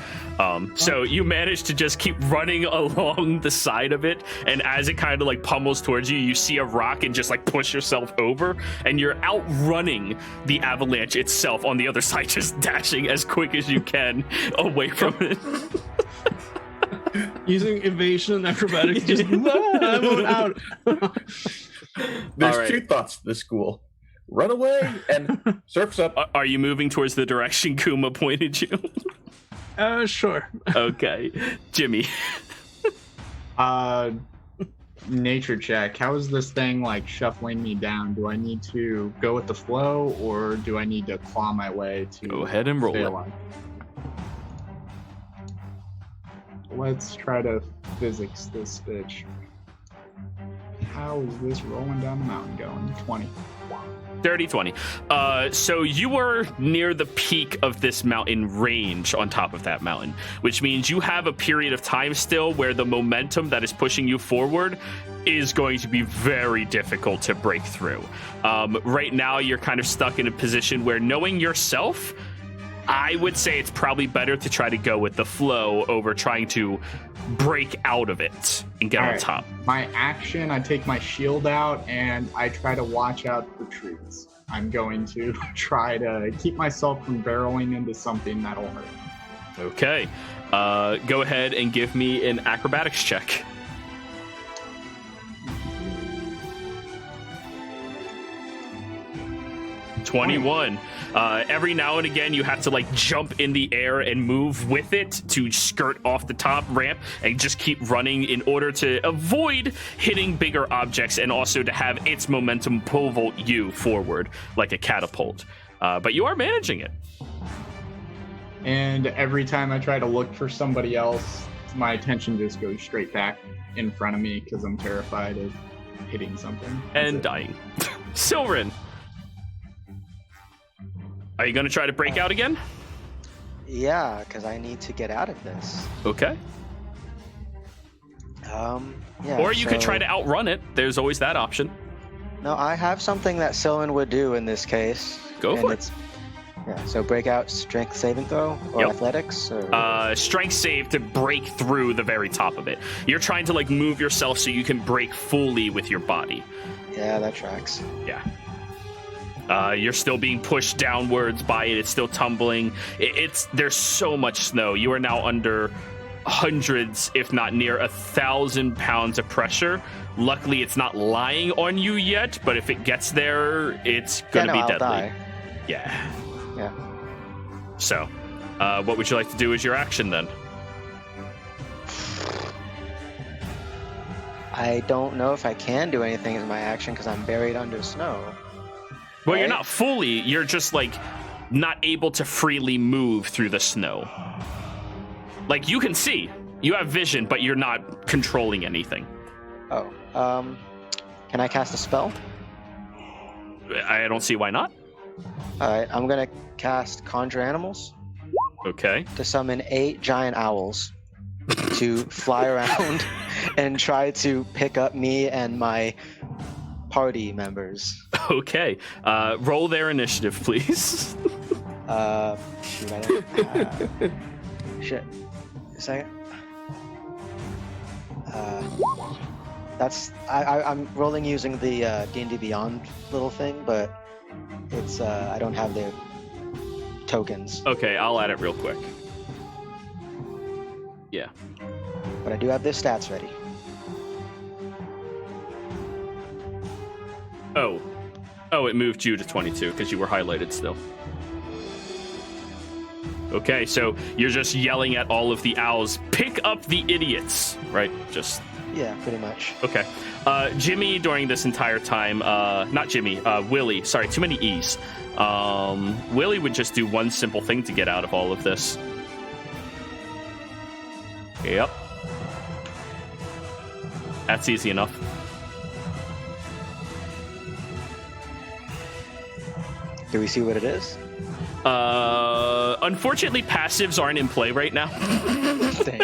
So you manage to just keep running along the side of it, and as it kind of like pummels towards you, you see a rock and just like push yourself over, and you're outrunning the avalanche itself on the other side, just dashing as quick as you can away from it. Using evasion and acrobatics, just I'm going out. There's All right. two thoughts to this school. Run away and surf's up. Are you moving towards the direction Kuma pointed you? Sure. Okay. Jimmy. Nature check. How is this thing like shuffling me down? Do I need to go with the flow, or do I need to claw my way to Go ahead and roll stay it. alive? Let's try to physics this bitch. How is this rolling down the mountain going? 20. Dirty 20. So you were near the peak of this mountain range on top of that mountain, which means you have a period of time still where the momentum that is pushing you forward is going to be very difficult to break through. Right now, you're kind of stuck in a position where, knowing yourself, I would say it's probably better to try to go with the flow over trying to break out of it and get All on right. top. My action, I take my shield out and I try to watch out for trees. I'm going to try to keep myself from barreling into something that'll hurt me. Okay. Go ahead and give me an acrobatics check. $21. Every now and again, you have to like jump in the air and move with it to skirt off the top ramp and just keep running in order to avoid hitting bigger objects and also to have its momentum pole vault you forward like a catapult. But you are managing it. And every time I try to look for somebody else, my attention just goes straight back in front of me because I'm terrified of hitting something. And dying. Silverin, are you going to try to break out again? Yeah, because I need to get out of this. Okay. Yeah. Or you could so- try to outrun it. There's always that option. No, I have something that Sylvan would do in this case. Go and for it. it's, yeah, so breakout strength saving throw or Yep. athletics? Or... Strength save to break through the very top of it. You're trying to like move yourself so you can break fully with your body. Yeah, that tracks. Yeah. You're still being pushed downwards by it. It's still tumbling. There's so much snow. You are now under hundreds, if not near 1,000 pounds of pressure. Luckily, it's not lying on you yet, but if it gets there, it's going to be deadly. Die. Yeah. Yeah. So, what would you like to do as your action then? I don't know if I can do anything as my action because I'm buried under snow. Well, Right? you're not fully, you're just like not able to freely move through the snow. Like you can see, you have vision, but you're not controlling anything. Oh, can I cast a spell? I don't see why not. All right, I'm gonna cast Conjure Animals Okay. to summon 8 giant owls to fly around and try to pick up me and my party members. Okay. Roll their initiative, please. Shoot, I don't. Shit. A second. I'm rolling using the D&D Beyond little thing, but it's I don't have their tokens, Okay, I'll add it real quick. Yeah. but I do have their stats ready. Oh, it moved you to 22 because you were highlighted still. Okay, so you're just yelling at all of the owls, pick up the idiots, right? Just, Yeah, pretty much. okay. Jimmy, during this entire time, not Jimmy, Willie, sorry, too many E's. Willie would just do one simple thing to get out of all of this. Yep. That's easy enough. Do we see what it is? Unfortunately, passives aren't in play right now. Dang.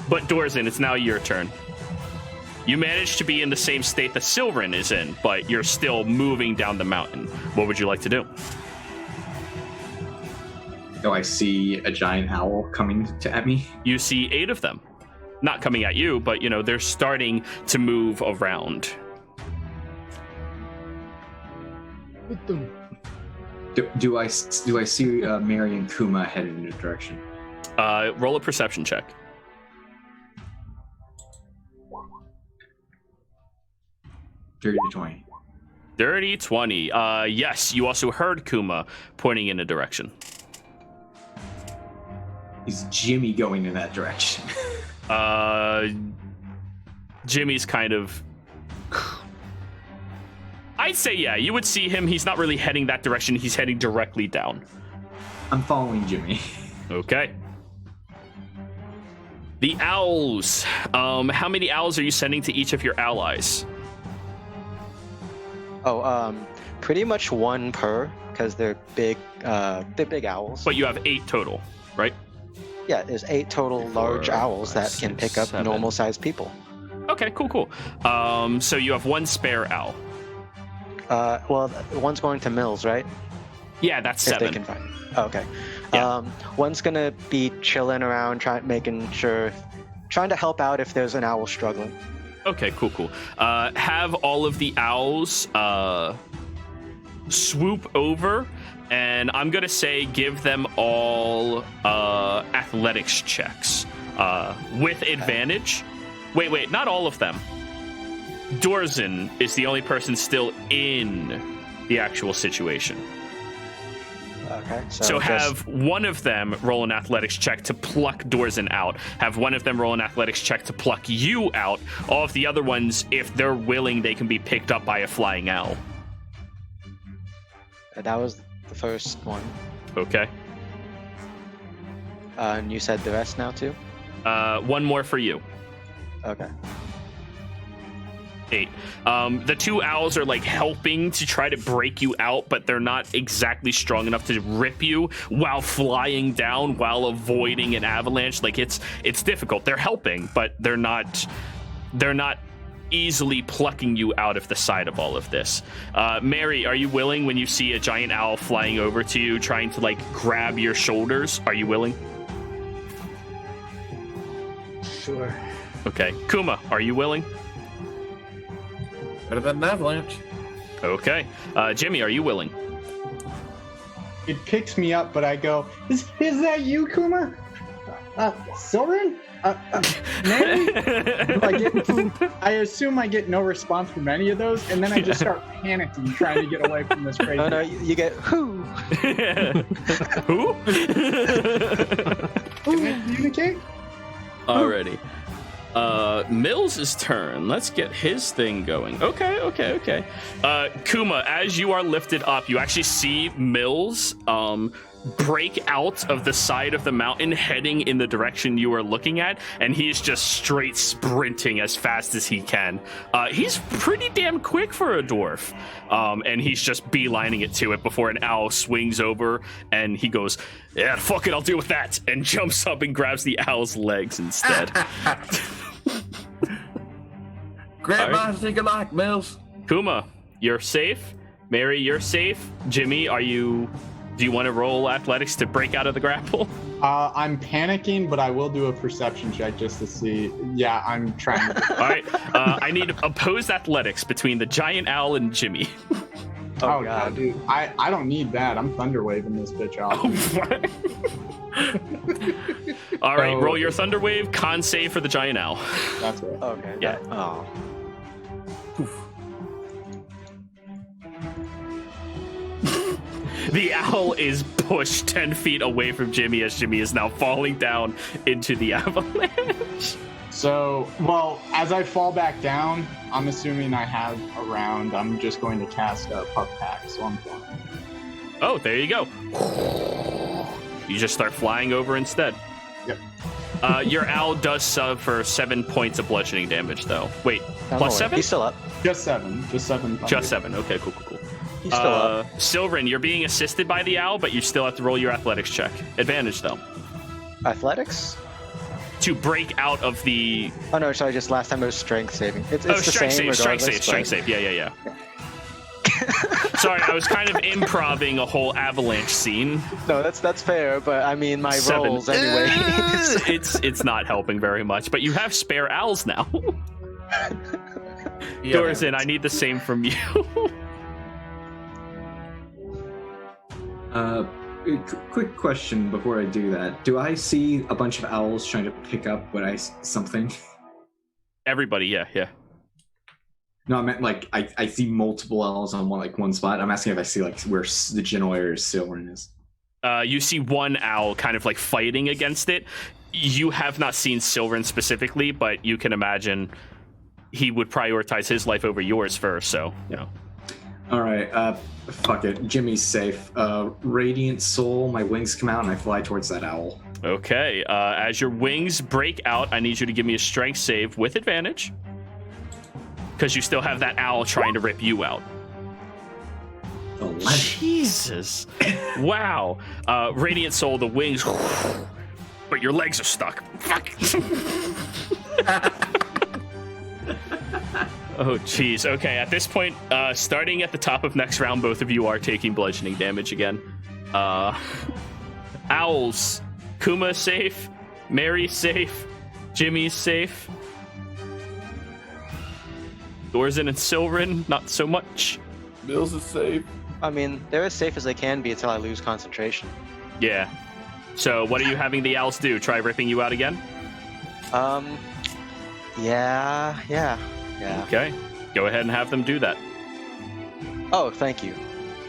But Dorzin, it's now your turn. You managed to be in the same state that Silverin is in, but you're still moving down the mountain. What would you like to do? Do I see a giant owl coming at me? You see 8 of them. Not coming at you, but, you know, they're starting to move around. Do I see Mary and Kuma headed in a direction? Roll a perception check. Dirty 20. Dirty 20. Yes, you also heard Kuma pointing in a direction. Is Jimmy going in that direction? Jimmy's kind of... I'd say, yeah, you would see him. He's not really heading that direction. He's heading directly down. I'm following Jimmy. Okay. The owls. How many owls are you sending to each of your allies? Oh, pretty much 1 per, because they're big owls. But you have 8 total, right? Yeah, there's 8 total large owls that can pick up normal-sized people. Okay, cool. So you have 1 spare owl. Well, one's going to Mills, right? Yeah, that's If 7. they can find it. Oh, okay. Yeah. One's gonna be chilling around, trying to help out if there's an owl struggling. Okay, cool. Have all of the owls swoop over, and I'm gonna say give them all athletics checks with advantage. Wait, not all of them. Dorzin is the only person still in the actual situation. Okay. So have one of them roll an athletics check to pluck Dorzin out. Have one of them roll an athletics check to pluck you out. All of the other ones, if they're willing, they can be picked up by a flying owl. That was the first one. Okay. And you said the rest now too? 1 more for you. Okay. 8. The 2 owls are like helping to try to break you out, but they're not exactly strong enough to rip you while flying down, while avoiding an avalanche. Like it's difficult. They're helping, but they're not easily plucking you out of the side of all of this. Mary, are you willing when you see a giant owl flying over to you, trying to like grab your shoulders? Are you willing? Sure. Okay. Kuma, are you willing? Better than an avalanche. Okay. Jimmy, are you willing? It picks me up, but I go, is that you, Kuma? Silren? Mary? I assume I get no response from any of those, and then I just start panicking, trying to get away from this crazy. Oh no, you get who? Who? Can I communicate? Alrighty. Mills' turn. Let's get his thing going. Okay. Kuma, as you are lifted up, you actually see Mills break out of the side of the mountain, heading in the direction you are looking at, and he's just straight sprinting as fast as he can. He's pretty damn quick for a dwarf, and he's just beelining it to it before an owl swings over, and he goes, "Yeah, fuck it, I'll deal with that," and jumps up and grabs the owl's legs instead. Grab my single like Mills. Kuma, you're safe. Mary, you're safe. Jimmy, do you want to roll athletics to break out of the grapple? I'm panicking, but I will do a perception check just to see. Yeah, I'm trying. All right. I need opposed athletics between the giant owl and Jimmy. Oh God, dude. I don't need that. I'm thunder waving this bitch out. All right, roll your thunder wave. Con save for the giant owl. That's it. Okay. Yeah. Oh. The owl is pushed 10 feet away from Jimmy as Jimmy is now falling down into the avalanche. So, well, as I fall back down, I'm assuming I have a round. I'm just going to cast a puff pack, so I'm fine. Oh, there you go. You just start flying over instead. Yep. Your owl does suffer 7 points of bludgeoning damage, though. Wait, plus 7? He's still up. Just 7. Just 7. thunder. Just 7. Okay, cool. He's still up. Silverin, you're being assisted by the owl, but you still have to roll your athletics check. Advantage, though. Athletics? To break out of the... Oh no, sorry, just last time it was strength saving. It's the strength same save, strength save. Yeah. Sorry, I was kind of improvising a whole avalanche scene. No, that's fair, but I mean my 7. rolls anyway. It's not helping very much, but you have spare owls now. Yeah, Dorzin, I need the same from you. Quick question before I do that. Do I see a bunch of owls trying to pick up something? Everybody, yeah. No, I meant like I see multiple owls on one spot. I'm asking if I see like where the Genoir or Silverin is. You see one owl kind of like fighting against it. You have not seen Silverin specifically, but you can imagine he would prioritize his life over yours first, so, you know. All right, fuck it. Jimmy's safe. Radiant Soul, my wings come out and I fly towards that owl. Okay, as your wings break out, I need you to give me a strength save with advantage. Because you still have that owl trying to rip you out. 11. Jesus. Wow. Radiant Soul, the wings, but your legs are stuck. Fuck. Oh, jeez. Okay, at this point, starting at the top of next round, both of you are taking bludgeoning damage again. Owls. Kuma safe. Mary safe. Jimmy's safe. Dorzin and Silverin, not so much. Mills is safe. I mean, they're as safe as they can be until I lose concentration. Yeah. So what are you having the owls do? Try ripping you out again? Yeah. Okay. Go ahead and have them do that. Oh, thank you.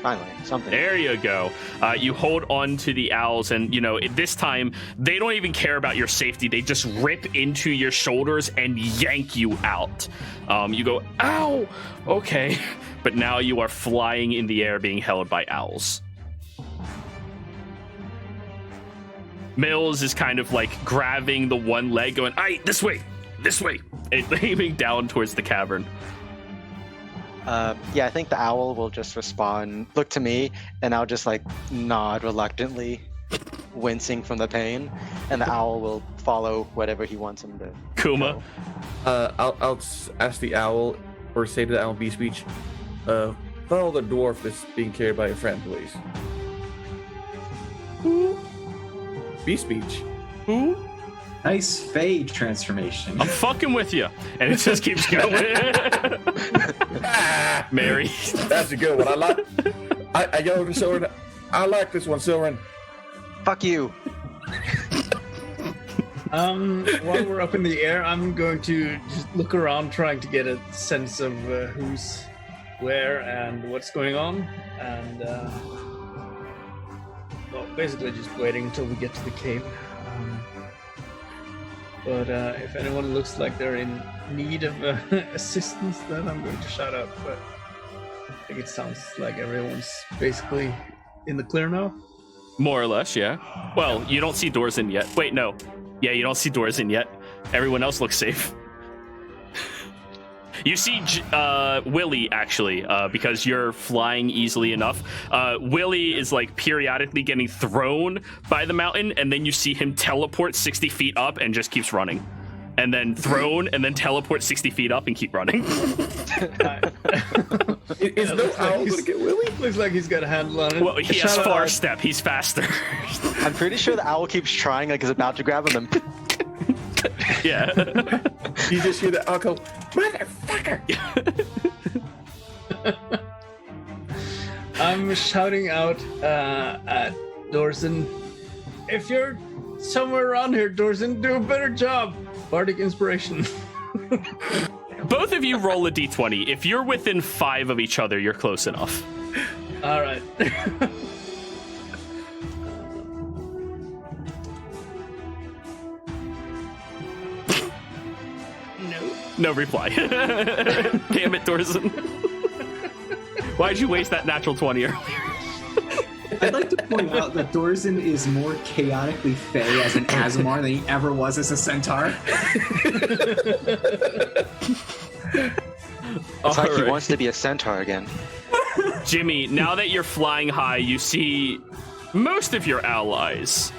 Finally, something. There you go. You hold on to the owls, and, you know, this time, they don't even care about your safety. They just rip into your shoulders and yank you out. You go, ow! Okay. But now you are flying in the air being held by owls. Mills is kind of like grabbing the one leg, going, "Aye, this way, and aiming down towards the cavern. Yeah, I think the owl will just respond, look to me, and I'll just like nod reluctantly, wincing from the pain, and the owl will follow whatever he wants him to. Kuma, I'll ask the owl, or say to the owl in bee speech, follow the dwarf that's being carried by a friend, please. who? Bee speech. Who? Nice fade transformation. I'm fucking with you, and it just keeps going. Mary, That's a good one. I yelled to Silverin, I like this one, Silverin. Fuck you. While we're up in the air, I'm going to just look around, trying to get a sense of who's where and what's going on, and well, basically just waiting until we get to the cave. But if anyone looks like they're in need of assistance, then I'm going to shout out. But I think it sounds like everyone's basically in the clear now. More or less, yeah. Well, you don't see doors in yet. Wait, no. Yeah, you don't see doors in yet. Everyone else looks safe. You see Willie, actually, because you're flying easily enough. Willie is, like, periodically getting thrown by the mountain, and then you see him teleport 60 feet up and just keeps running. And then thrown, and then teleport 60 feet up and keep running. Is no owl going to get Willie? Looks like he's got a handle on it. Well, he has far step. He's faster. I'm pretty sure the owl keeps trying, like he's about to grab him, and Yeah. You just hear the owl go, motherfucker! I'm shouting out at Dorson. If you're somewhere around here, Dorson, do a better job. Bardic inspiration. Both of you roll a d20. If you're within 5 of each other, you're close enough. All right. No reply. Damn it, Dorson. Why'd you waste that natural 20 earlier? I'd like to point out that Dorson is more chaotically fey as an Azamar than he ever was as a centaur. it's like he wants to be a centaur again. Jimmy, now that you're flying high, you see most of your allies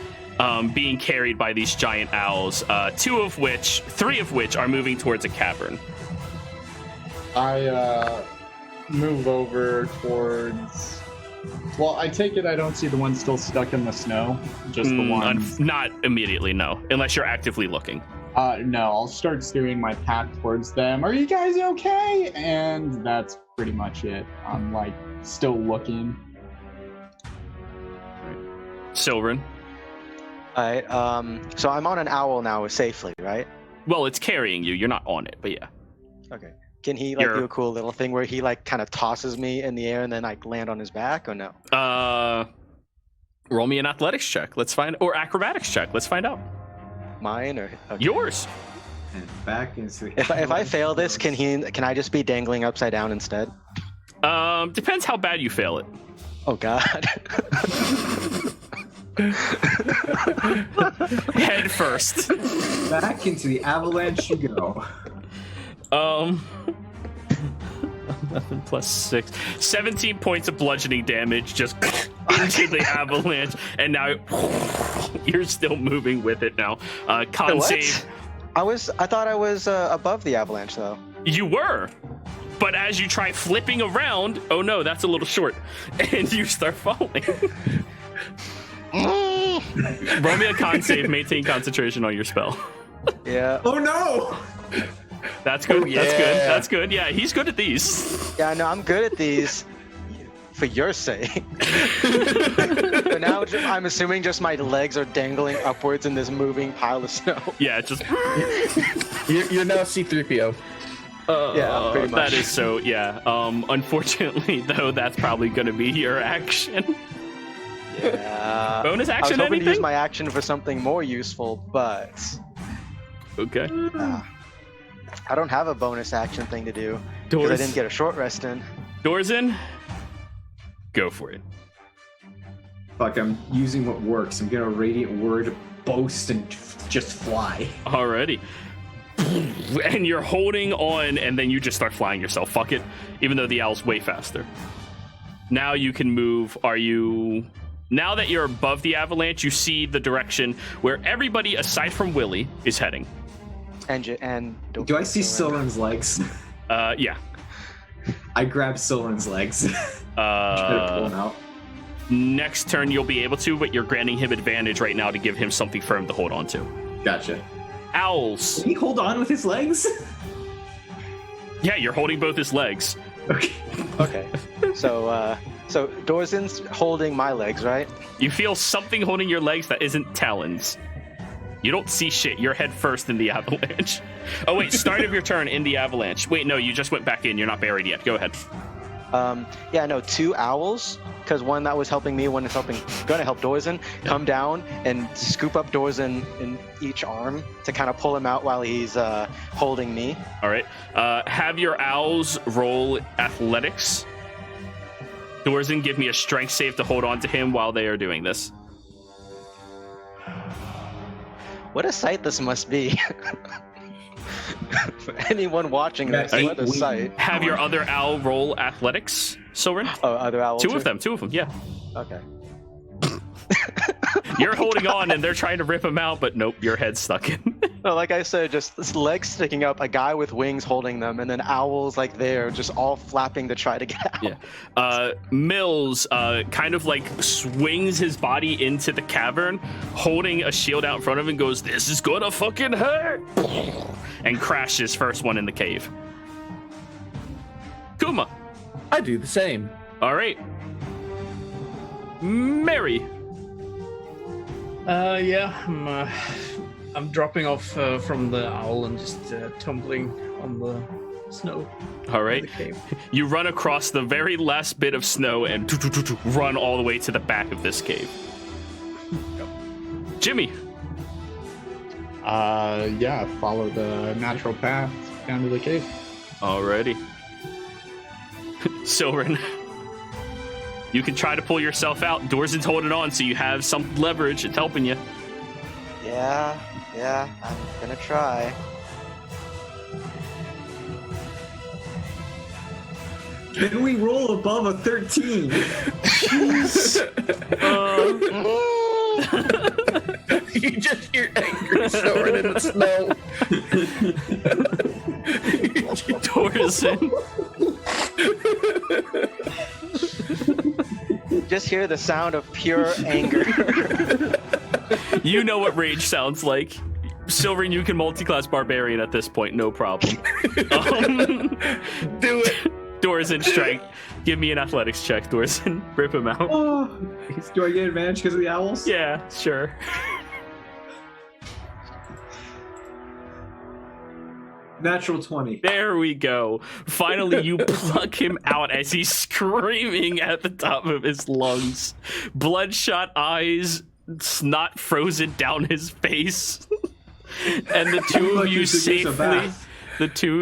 being carried by these giant owls, 3 of which are moving towards a cavern. I move over towards. Well, I take it I don't see the one still stuck in the snow. Just the one. Not immediately, no. Unless you're actively looking. No, I'll start steering my path towards them. Are you guys okay? And that's pretty much it. I'm like still looking. Silverin. Alright, so I'm on an owl now safely, right? Well, it's carrying you. You're not on it, but yeah. Okay. Can he like do a cool little thing where he like kind of tosses me in the air and then like land on his back, or no? Roll me an athletics check. Let's find, or acrobatics check. Let's find out. Mine or okay. Yours. And back into. If I fail this, can I just be dangling upside down instead? Depends how bad you fail it. Oh God. Head first. Back into the avalanche you go. 11 plus 6. 17 points of bludgeoning damage just into the avalanche, and now you're still moving with it now. Con What? save. I thought I was above the avalanche though. You were. But as you try flipping around, oh no, that's a little short, and you start falling. Roll me a con save, maintain concentration on your spell. Yeah. Oh no! That's good. yeah. That's good. That's good. Yeah, he's good at these. Yeah, no, I'm good at these for your sake. But now I'm assuming just my legs are dangling upwards in this moving pile of snow. Yeah, it's just. You're now C-3PO. Yeah, pretty much. That is so. Yeah. Unfortunately, though, that's probably going to be your action. Yeah. Bonus I was action. hoping Anything? to use my action for something more useful, but Okay. I don't have a bonus action thing to do because I Doors. didn't get a short rest in. Doors in. Go for it. Fuck, I'm using what works. I'm gonna radiant word, boast, and just fly. Alrighty. And you're holding on, and then you just start flying yourself. Fuck it. Even though the owl's way faster. Now you can move. Now that you're above the avalanche, you see the direction where everybody aside from Willie is heading. And Do I see Silrin's legs? Yeah. I grab Silrin's legs. Try to pull him out. Next turn you'll be able to, but you're granting him advantage right now to give him something firm to hold on to. Gotcha. Owls. Can he hold on with his legs? Yeah, you're holding both his legs. Okay. Okay. So Dorzin's holding my legs, right? You feel something holding your legs that isn't talons. You don't see shit. You're head first in the avalanche. Oh, wait. Start of your turn in the avalanche. Wait, no, you just went back in. You're not buried yet. Go ahead. Yeah, no, 2 owls, because one that was helping me, one is gonna help Dorzen, come down and scoop up Dorzen in each arm to kind of pull him out while he's holding me. All right. Have your owls roll athletics. Dorzen, give me a strength save to hold on to him while they are doing this. What a sight this must be. For anyone watching this, what a sight. Have your other owl roll athletics, Soren. Oh, other owls? Two of them, yeah. Okay. You're holding on and they're trying to rip him out, but nope, your head's stuck in. No, like I said, just this legs sticking up, a guy with wings holding them, and then owls like there, just all flapping to try to get out. Yeah. Mills kind of like swings his body into the cavern, holding a shield out in front of him, goes, "This is gonna fucking hurt," and crashes first one in the cave. Kuma. I do the same. All right. Mary. Yeah, I'm dropping off from the owl and just tumbling on the snow. All right. in the cave. You run across the very last bit of snow and run all the way to the back of this cave. Jimmy. Yeah, follow the natural path down to the cave. Alrighty. Silverin. You can try to pull yourself out. Dorzen's holding on, so you have some leverage. It's helping you. Yeah, I'm gonna try. Can we roll above a 13? You just hear anger soaring in the snow. Dorzen. Just hear the sound of pure anger. You know what rage sounds like. Silverin, you can multi-class barbarian at this point, no problem. Do it. Dorzen, strength. Give me an athletics check, Dorzen. Rip him out. Oh, do I get advantage because of the owls? Yeah, sure. Natural 20. There we go. Finally, you pluck him out as he's screaming at the top of his lungs. Bloodshot eyes, snot frozen down his face. And the two of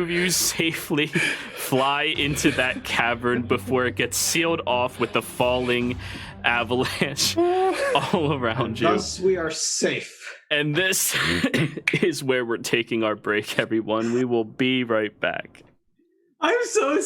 you safely fly into that cavern before it gets sealed off with the falling avalanche all around you. Thus we are safe. And this is where we're taking our break, everyone. We will be right back. I'm so